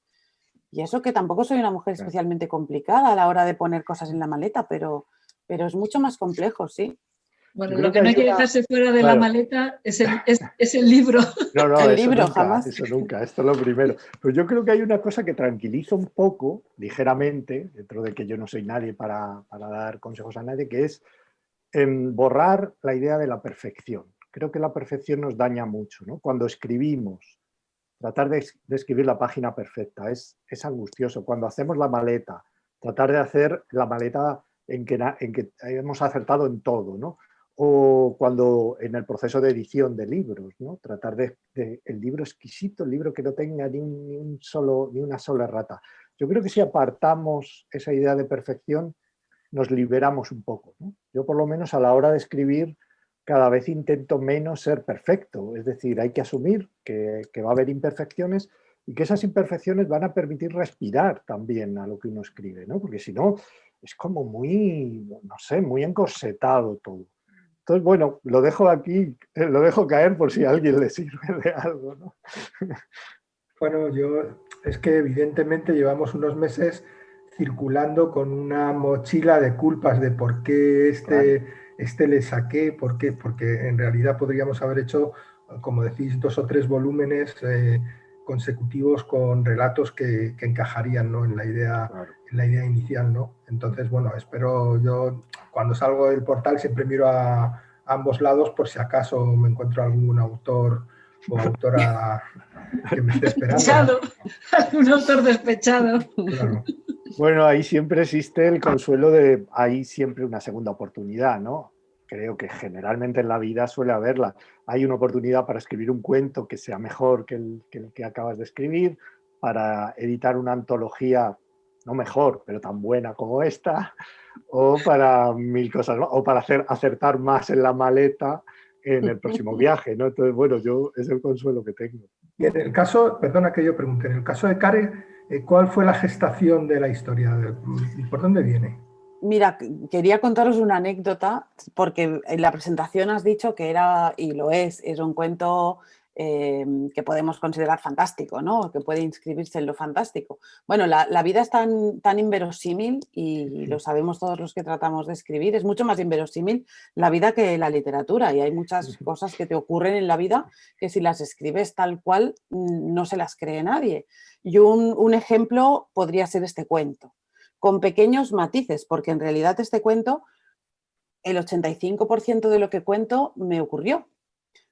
Y eso que tampoco soy una mujer especialmente complicada a la hora de poner cosas en la maleta, pero es mucho más complejo, sí. Bueno, lo que no hay que dejarse fuera de la maleta es el libro. No, el eso libro, nunca, jamás. Eso nunca, esto es lo primero. Pero yo creo que hay una cosa que tranquiliza un poco, ligeramente, dentro de que yo no soy nadie para dar consejos a nadie, que es borrar la idea de la perfección. Creo que la perfección nos daña mucho, ¿no? Cuando escribimos, tratar de escribir la página perfecta es angustioso. Cuando hacemos la maleta, tratar de hacer la maleta en que hemos acertado en todo, ¿no? O cuando en el proceso de edición de libros, ¿no? Tratar de el libro exquisito, el libro que no tenga ni una sola errata. Yo creo que si apartamos esa idea de perfección, nos liberamos un poco, ¿no? Yo por lo menos a la hora de escribir cada vez intento menos ser perfecto, es decir, hay que asumir que va a haber imperfecciones y que esas imperfecciones van a permitir respirar también a lo que uno escribe, ¿no? Porque si no, es como muy, no sé, muy encorsetado todo. Entonces, bueno, lo dejo aquí, lo dejo caer por si a alguien le sirve de algo, ¿no? Bueno, es que evidentemente llevamos unos meses circulando con una mochila de culpas de por qué este le saqué, por qué, porque en realidad podríamos haber hecho, como decís, 2 o 3 volúmenes consecutivos con relatos que encajarían, ¿no? en la idea inicial, ¿no? Entonces, bueno, espero yo, cuando salgo del portal siempre miro a ambos lados por si acaso me encuentro algún autor o autora que me esté esperando, ¿no? Un autor despechado. Claro. Bueno, ahí siempre existe el consuelo de, hay siempre una segunda oportunidad, ¿no? Creo que generalmente en la vida suele haberla. Hay una oportunidad para escribir un cuento que sea mejor que el que acabas de escribir, para editar una antología, no mejor, pero tan buena como esta, o para 1000 cosas más, o para acertar más en la maleta en el próximo viaje, ¿no? Entonces, bueno, yo es el consuelo que tengo. Y en el caso, perdona que yo pregunte, en el caso de Care, ¿cuál fue la gestación de la historia? ¿Por dónde viene? Mira, quería contaros una anécdota, porque en la presentación has dicho que era, y lo es un cuento que podemos considerar fantástico, ¿no? Que puede inscribirse en lo fantástico. Bueno, la vida es tan inverosímil, y lo sabemos todos los que tratamos de escribir, es mucho más inverosímil la vida que la literatura, y hay muchas cosas que te ocurren en la vida que si las escribes tal cual no se las cree nadie. Y un ejemplo podría ser este cuento, con pequeños matices, porque en realidad este cuento, el 85% de lo que cuento me ocurrió.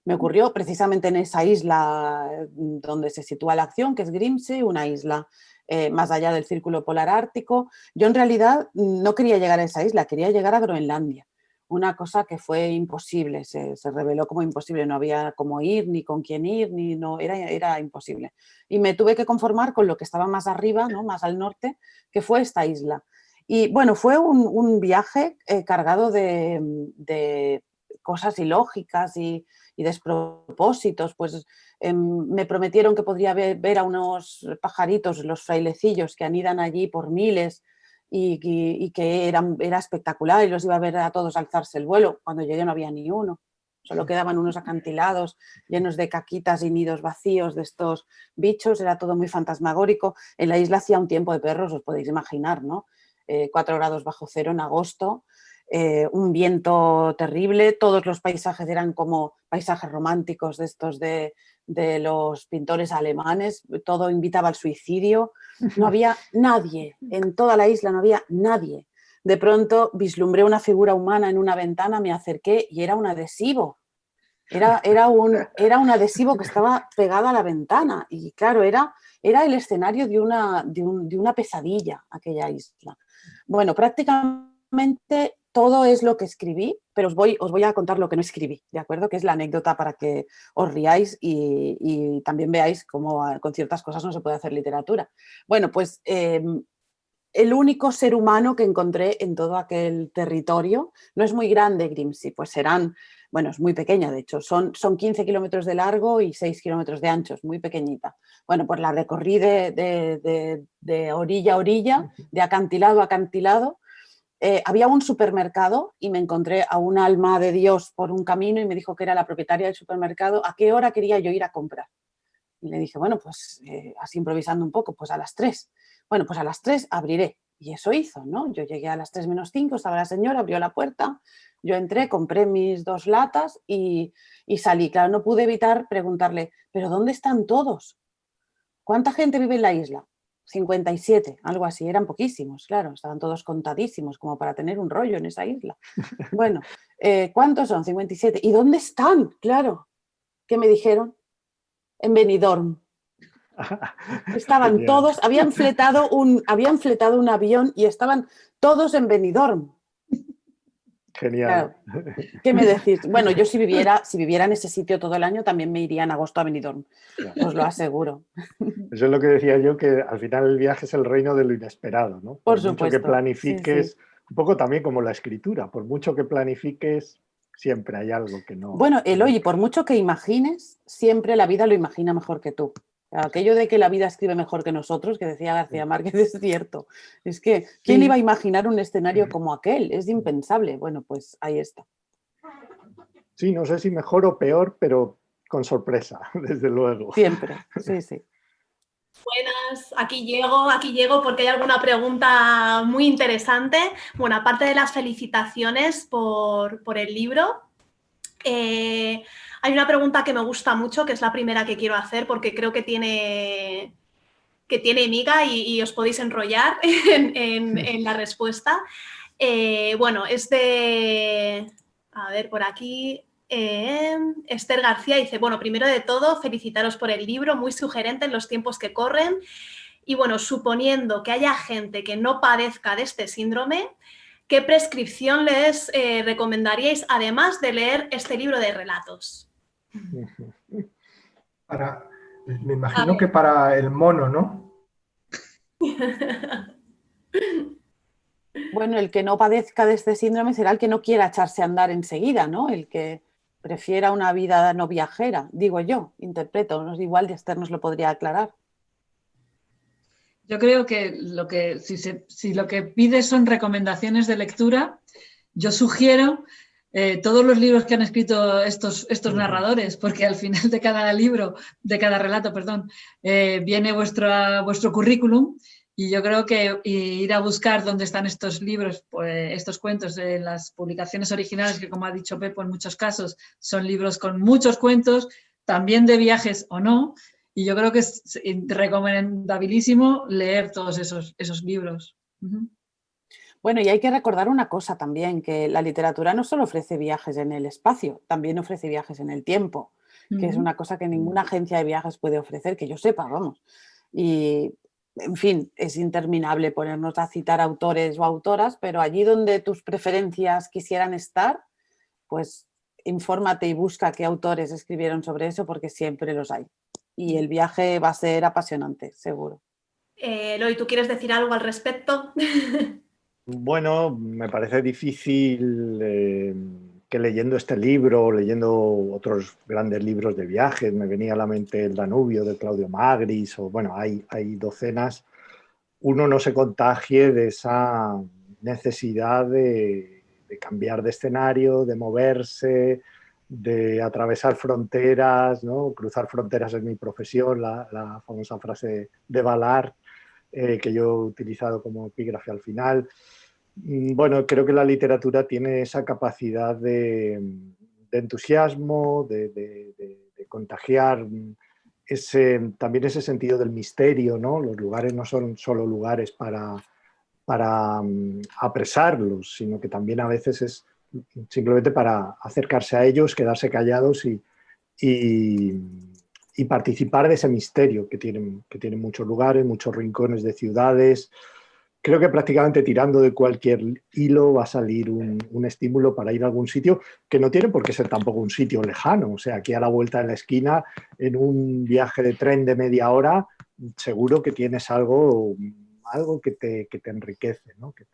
Me ocurrió precisamente en esa isla donde se sitúa la acción, que es Grimsey, una isla más allá del círculo polar ártico. Yo en realidad no quería llegar a esa isla, quería llegar a Groenlandia. Una cosa que fue imposible, se reveló como imposible, no había cómo ir, ni con quién ir, era imposible. Y me tuve que conformar con lo que estaba más arriba, ¿no? Más al norte, que fue esta isla. Y bueno, fue un viaje cargado de cosas ilógicas y despropósitos. Pues me prometieron que podría ver a unos pajaritos, los frailecillos, que anidan allí por miles, y que era espectacular, y los iba a ver a todos alzarse el vuelo. Cuando llegué no había ni uno, solo quedaban unos acantilados llenos de caquitas y nidos vacíos de estos bichos, era todo muy fantasmagórico. En la isla hacía un tiempo de perros, os podéis imaginar, ¿no? 4 grados bajo cero en agosto, un viento terrible, todos los paisajes eran como paisajes románticos de estos de los pintores alemanes, todo invitaba al suicidio, no había nadie, en toda la isla no había nadie. De pronto vislumbré una figura humana en una ventana, me acerqué y era un adhesivo. Era un adhesivo que estaba pegado a la ventana, y claro, era el escenario de una pesadilla, aquella isla. Bueno, prácticamente todo es lo que escribí, pero os voy a contar lo que no escribí, ¿de acuerdo? Que es la anécdota para que os riáis y también veáis cómo con ciertas cosas no se puede hacer literatura. Bueno, pues el único ser humano que encontré en todo aquel territorio, no es muy grande Grimsey, pues bueno, es muy pequeña, de hecho, son 15 kilómetros de largo y 6 kilómetros de ancho, es muy pequeñita. Bueno, pues la recorrí de orilla a orilla, de acantilado a acantilado, había un supermercado y me encontré a un alma de Dios por un camino y me dijo que era la propietaria del supermercado, a qué hora quería yo ir a comprar. Y le dije, bueno, pues así improvisando un poco, pues a las 3. Bueno, pues a las 3 abriré. Y eso hizo, ¿no? Yo llegué a las 3 menos 5, estaba la señora, abrió la puerta, yo entré, compré mis 2 latas y salí. Claro, no pude evitar preguntarle, ¿pero dónde están todos? ¿Cuánta gente vive en la isla? 57, algo así, eran poquísimos, claro, estaban todos contadísimos como para tener un rollo en esa isla. Bueno, ¿cuántos son? 57. ¿Y dónde están? Claro, ¿qué me dijeron? En Benidorm. Estaban Genial. todos, habían fletado un avión y estaban todos en Benidorm. Genial. Claro. ¿Qué me decís? Bueno, yo si viviera en ese sitio todo el año también me iría en agosto a Benidorm, os lo aseguro. Eso es lo que decía yo, que al final el viaje es el reino de lo inesperado, ¿no? Por mucho supuesto. que planifiques, Sí. un poco también como la escritura, por mucho que planifiques, siempre hay algo que no... Bueno, Eloy, por mucho que imagines, siempre la vida lo imagina mejor que tú. Aquello de que la vida escribe mejor que nosotros, que decía García Márquez, es cierto. Es que, ¿quién iba a imaginar un escenario como aquel? Es impensable. Bueno, pues ahí está. Sí, no sé si mejor o peor, pero con sorpresa, desde luego. Siempre, sí, sí. Buenas, aquí llego porque hay alguna pregunta muy interesante. Bueno, aparte de las felicitaciones por el libro, hay una pregunta que me gusta mucho, que es la primera que quiero hacer porque creo que tiene miga y os podéis enrollar en la respuesta. Bueno, es de... A ver, por aquí... Esther García dice, bueno, primero de todo, felicitaros por el libro, muy sugerente en los tiempos que corren. Y bueno, suponiendo que haya gente que no padezca de este síndrome, ¿qué prescripción les recomendaríais, además de leer este libro de relatos? Me imagino que para el mono, ¿no? Bueno, el que no padezca de este síndrome será el que no quiera echarse a andar enseguida, ¿no? El que prefiera una vida no viajera, digo yo, interpreto, no es igual, de Esther nos lo podría aclarar. Yo creo que si lo que pides son recomendaciones de lectura, yo sugiero todos los libros que han escrito estos narradores, porque al final de cada relato, viene vuestro currículum. Y yo creo que ir a buscar dónde están estos libros, pues, estos cuentos en las publicaciones originales, que como ha dicho Pepo, en muchos casos son libros con muchos cuentos, también de viajes o no, y yo creo que es recomendabilísimo leer todos esos libros. Bueno, y hay que recordar una cosa también, que la literatura no solo ofrece viajes en el espacio, también ofrece viajes en el tiempo, que es una cosa que ninguna agencia de viajes puede ofrecer, que yo sepa, vamos. Y en fin, es interminable ponernos a citar autores o autoras, pero allí donde tus preferencias quisieran estar, pues infórmate y busca qué autores escribieron sobre eso, porque siempre los hay. Y el viaje va a ser apasionante, seguro. Eloy, ¿tú quieres decir algo al respecto? Bueno, me parece difícil que leyendo este libro, leyendo otros grandes libros de viajes, me venía a la mente El Danubio de Claudio Magris, o bueno, hay docenas, uno no se contagie de esa necesidad de cambiar de escenario, de moverse, de atravesar fronteras, ¿no? Cruzar fronteras es mi profesión, la famosa frase de Ballard, que yo he utilizado como epígrafe al final. Bueno, creo que la literatura tiene esa capacidad de entusiasmo, de contagiar también ese sentido del misterio, ¿no? Los lugares no son solo lugares para apresarlos, sino que también a veces es simplemente para acercarse a ellos, quedarse callados y participar de ese misterio que tienen muchos lugares, muchos rincones de ciudades. Creo que prácticamente tirando de cualquier hilo va a salir un estímulo para ir a algún sitio que no tiene por qué ser tampoco un sitio lejano. O sea, aquí a la vuelta de la esquina, en un viaje de tren de media hora, seguro que tienes algo que te enriquece, ¿no? que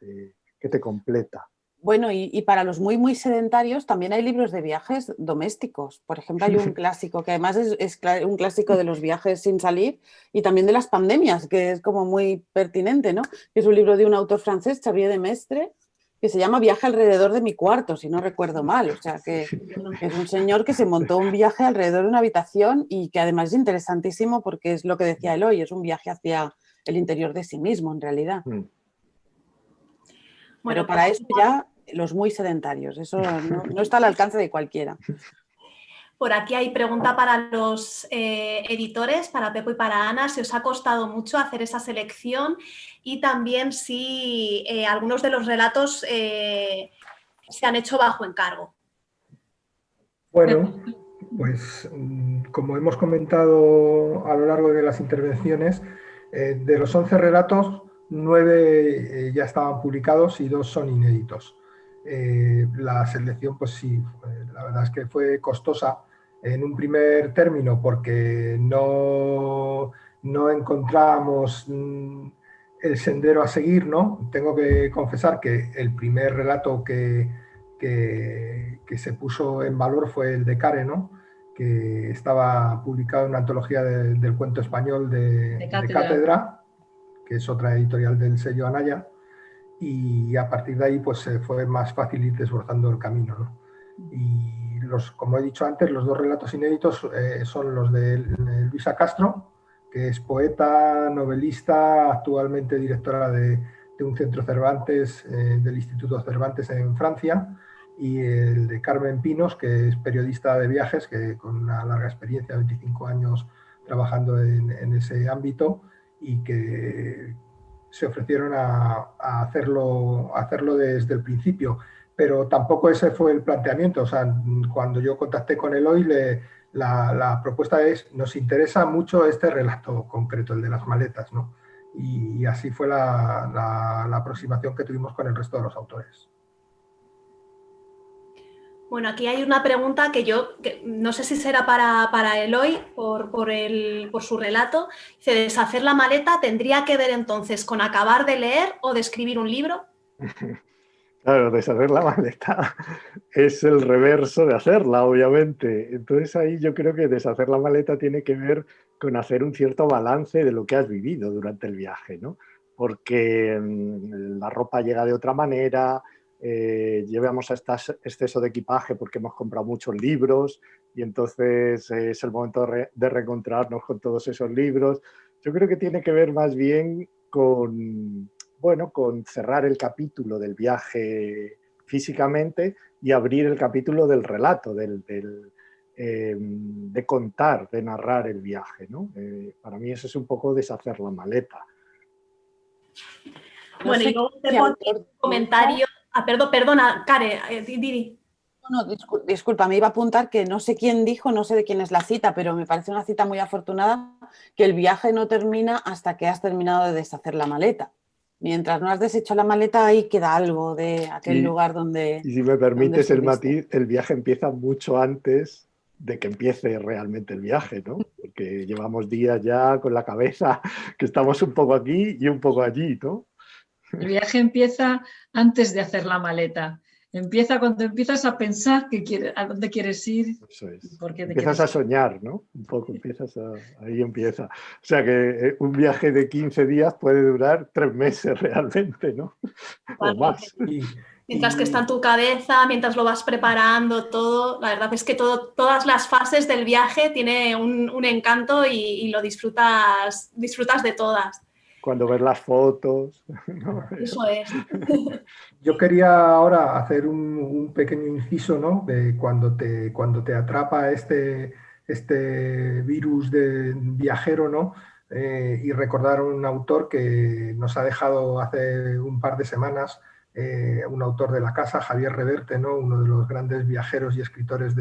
te completa. Bueno, y para los muy, muy sedentarios también hay libros de viajes domésticos. Por ejemplo, hay un clásico que además es un clásico de los viajes sin salir y también de las pandemias, que es como muy pertinente, ¿no? Es un libro de un autor francés, Xavier de Maistre, que se llama Viaje alrededor de mi cuarto, si no recuerdo mal. O sea, que es un señor que se montó un viaje alrededor de una habitación y que además es interesantísimo porque es lo que decía Eloy, es un viaje hacia el interior de sí mismo, en realidad. Pero para eso ya los muy sedentarios, eso no está al alcance de cualquiera. Por aquí hay pregunta para los editores, para Pepo y para Ana, si os ha costado mucho hacer esa selección y también si algunos de los relatos se han hecho bajo encargo. Bueno, pues como hemos comentado a lo largo de las intervenciones, de los 11 relatos, 9 ya estaban publicados y 2 son inéditos. La selección, pues sí, la verdad es que fue costosa en un primer término porque no encontrábamos el sendero a seguir, ¿no? Tengo que confesar que el primer relato que se puso en valor fue el de Care, ¿no? Que estaba publicado en una antología del cuento español de Cátedra, que es otra editorial del sello Anaya, y a partir de ahí pues fue más fácil ir desbrozando el camino, ¿no? Y como he dicho antes, los 2 relatos inéditos son los de Luisa Castro, que es poeta, novelista, actualmente directora de un centro Cervantes, del Instituto Cervantes en Francia, y el de Carmen Pinos, que es periodista de viajes, que con una larga experiencia, 25 años trabajando en ese ámbito, y que se ofrecieron a hacerlo desde el principio. Pero tampoco ese fue el planteamiento. O sea, cuando yo contacté con Eloy, la propuesta es, nos interesa mucho este relato concreto, el de las maletas, ¿no? Y así fue la aproximación que tuvimos con el resto de los autores. Bueno, aquí hay una pregunta que no sé si será para Eloy por su relato. Dice, ¿deshacer la maleta tendría que ver entonces con acabar de leer o de escribir un libro? Claro, deshacer la maleta es el reverso de hacerla, obviamente. Entonces ahí yo creo que deshacer la maleta tiene que ver con hacer un cierto balance de lo que has vivido durante el viaje, ¿no? Porque la ropa llega de otra manera, llevamos exceso de equipaje porque hemos comprado muchos libros y entonces es el momento de reencontrarnos con todos esos libros. Yo creo que tiene que ver más bien con cerrar el capítulo del viaje físicamente y abrir el capítulo del relato, de contar, de narrar el viaje, ¿no? Para mí eso es un poco deshacer la maleta. Bueno, y luego tengo aquí un comentario. Perdona, Care, Didi. No, disculpa, me iba a apuntar que no sé quién dijo, no sé de quién es la cita, pero me parece una cita muy afortunada, que el viaje no termina hasta que has terminado de deshacer la maleta. Mientras no has deshecho la maleta, ahí queda algo de aquel lugar donde... Y si me permites el matiz, el viaje empieza mucho antes de que empiece realmente el viaje, ¿no? Porque llevamos días ya con la cabeza que estamos un poco aquí y un poco allí, ¿no? El viaje empieza antes de hacer la maleta. Empieza cuando empiezas a pensar a dónde quieres ir. Eso es. Por qué empiezas a soñar, ¿no? Un poco, ahí empieza. O sea que un viaje de 15 días puede durar 3 meses realmente, ¿no? O más. Mientras que está en tu cabeza, mientras lo vas preparando todo, la verdad es que todas las fases del viaje tiene un encanto y lo disfrutas de todas. Cuando ves las fotos. ¿no? Eso es. Yo quería ahora hacer un pequeño inciso, ¿no? De cuando te atrapa este virus de viajero, ¿no? Y recordar un autor que nos ha dejado hace un par de semanas, un autor de la casa, Javier Reverte, ¿no? Uno de los grandes viajeros y escritores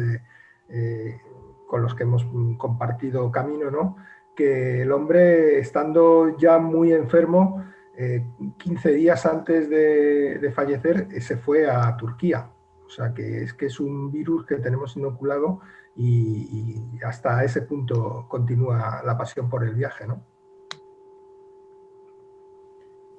con los que hemos compartido camino, ¿no? Que el hombre, estando ya muy enfermo, 15 días antes de fallecer, se fue a Turquía. O sea, que es un virus que tenemos inoculado y hasta ese punto continúa la pasión por el viaje, ¿no?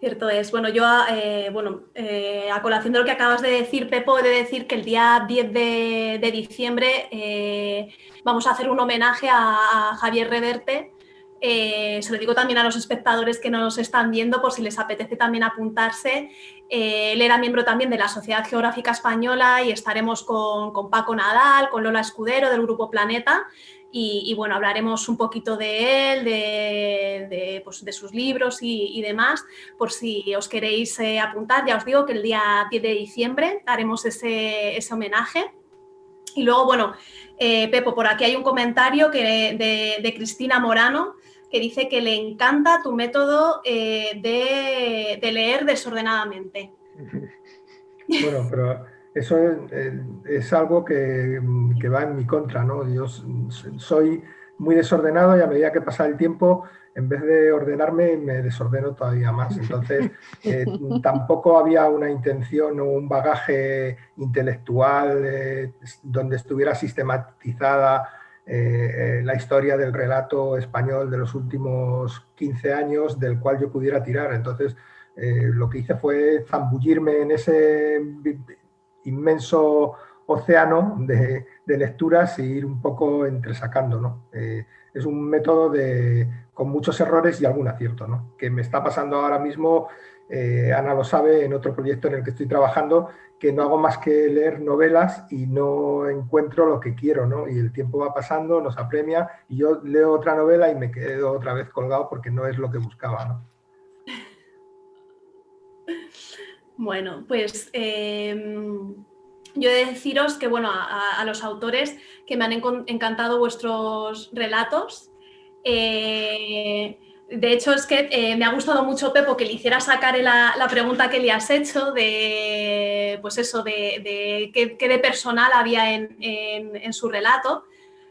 Cierto es. Bueno, yo, a colación de lo que acabas de decir, Pepo, he de decir que el día 10 de diciembre vamos a hacer un homenaje a Javier Reverte, Se lo digo también a los espectadores que nos están viendo por si les apetece también apuntarse. Él era miembro también de la Sociedad Geográfica Española y estaremos con Paco Nadal, con Lola Escudero del Grupo Planeta y bueno, hablaremos un poquito de él, pues, de sus libros y demás, por si os queréis apuntar. Ya os digo que el día 10 de diciembre haremos ese homenaje. Y luego, bueno, Pepo, por aquí hay un comentario de Cristina Morano que dice que le encanta tu método de leer desordenadamente. Bueno, pero eso es algo que va en mi contra, ¿no? Yo soy muy desordenado y a medida que pasa el tiempo, en vez de ordenarme, me desordeno todavía más. Entonces, tampoco había una intención o un bagaje intelectual donde estuviera sistematizada la historia del relato español de los últimos 15 años del cual yo pudiera tirar. Entonces, lo que hice fue zambullirme en ese inmenso océano de lecturas e ir un poco entresacando, ¿no? Es un método con muchos errores y algún acierto, ¿no? Que me está pasando ahora mismo, Ana lo sabe, en otro proyecto en el que estoy trabajando, que no hago más que leer novelas y no encuentro lo que quiero, ¿no? Y el tiempo va pasando, nos apremia y yo leo otra novela y me quedo otra vez colgado porque no es lo que buscaba, ¿no? Bueno, pues yo he de deciros que, bueno, a los autores que me han encantado vuestros relatos. De hecho, es que me ha gustado mucho, Pepo, que le hicieras sacar la pregunta que le has hecho de, pues eso, de qué de personal había en su relato.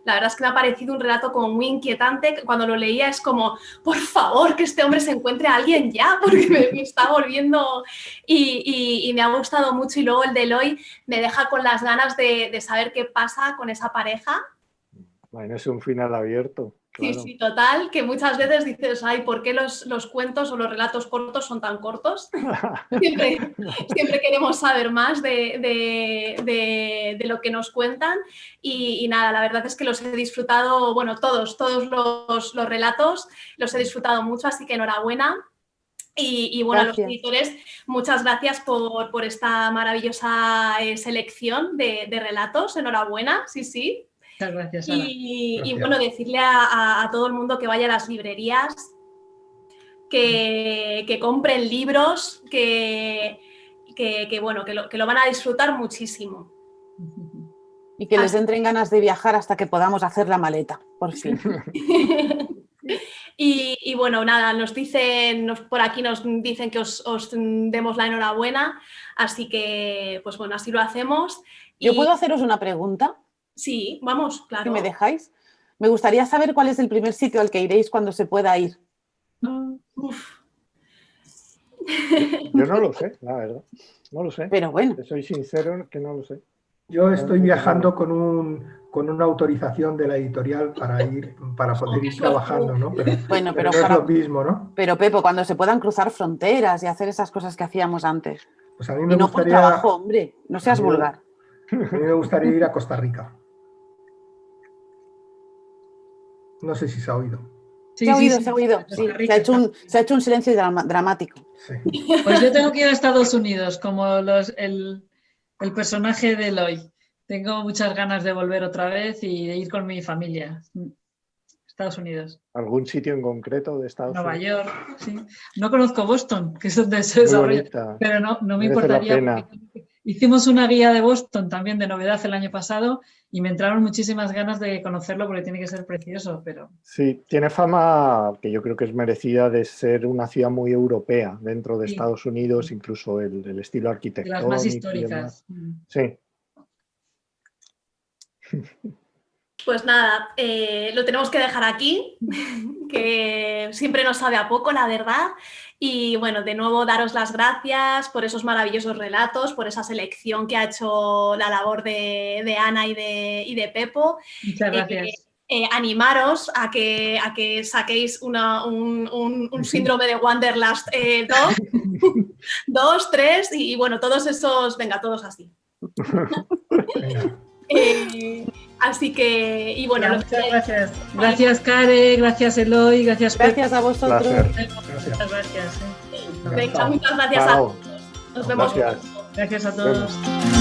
La verdad es que me ha parecido un relato como muy inquietante. Cuando lo leía es como, por favor, que este hombre se encuentre a alguien ya, porque me está volviendo... Y me ha gustado mucho. Y luego el de Eloy me deja con las ganas de saber qué pasa con esa pareja. Bueno, es un final abierto. Claro. Sí, sí, total, que muchas veces dices, ay, ¿por qué los cuentos o los relatos cortos son tan cortos? Siempre queremos saber más de lo que nos cuentan y nada, la verdad es que los he disfrutado, bueno, todos los relatos los he disfrutado mucho, así que enhorabuena. Y bueno, gracias. A los editores, muchas gracias por esta maravillosa selección de relatos, enhorabuena, sí, sí. Muchas gracias, Sara. Y bueno, decirle a todo el mundo que vaya a las librerías, que compren libros, bueno, que lo van a disfrutar muchísimo. Y que les entren ganas de viajar hasta que podamos hacer la maleta, por fin. Y bueno, nada, por aquí nos dicen que os demos la enhorabuena, así que, pues bueno, así lo hacemos. ¿Yo puedo haceros una pregunta? Sí, vamos, claro. ¿Si me dejáis? Me gustaría saber cuál es el primer sitio al que iréis cuando se pueda ir. Uf. Yo no lo sé, la verdad. No lo sé. Pero bueno. Soy sincero que no lo sé. Yo estoy viajando con una autorización de la editorial para poder ir trabajando, ¿no? Pero no es lo mismo, ¿no? Pero Pepo, cuando se puedan cruzar fronteras y hacer esas cosas que hacíamos antes. Pues a mí me gustaría... no por trabajo, hombre, no seas vulgar. A mí me gustaría ir a Costa Rica. No sé si se ha oído. Sí, se ha oído. Sí. Se ha hecho un silencio dramático. Sí. Pues yo tengo que ir a Estados Unidos, como el personaje de Eloy. Tengo muchas ganas de volver otra vez y de ir con mi familia. Estados Unidos. ¿Algún sitio en concreto de Estados Nueva Unidos? York, sí. No conozco Boston, que es donde se desarrolla, pero no me importaría. Hicimos una guía de Boston también de novedad el año pasado y me entraron muchísimas ganas de conocerlo porque tiene que ser precioso, pero... Sí, tiene fama, que yo creo que es merecida, de ser una ciudad muy europea dentro de Estados Unidos, incluso el estilo arquitectónico. Las más históricas. Sí. Pues nada, lo tenemos que dejar aquí, que siempre nos sabe a poco, la verdad. Y bueno, de nuevo daros las gracias por esos maravillosos relatos, por esa selección que ha hecho la labor de Ana y de Pepo. Muchas gracias. Animaros a que saquéis un síndrome de Wanderlust 2, 3 y bueno, todos esos, venga, todos así. Venga. Así que, y bueno, muchas gracias. Gracias, Care, gracias, Eloy, gracias, Pepe. Gracias a vosotros. Muchas gracias. Venga, muchas gracias a todos. Nos vemos. Gracias. Gracias a todos.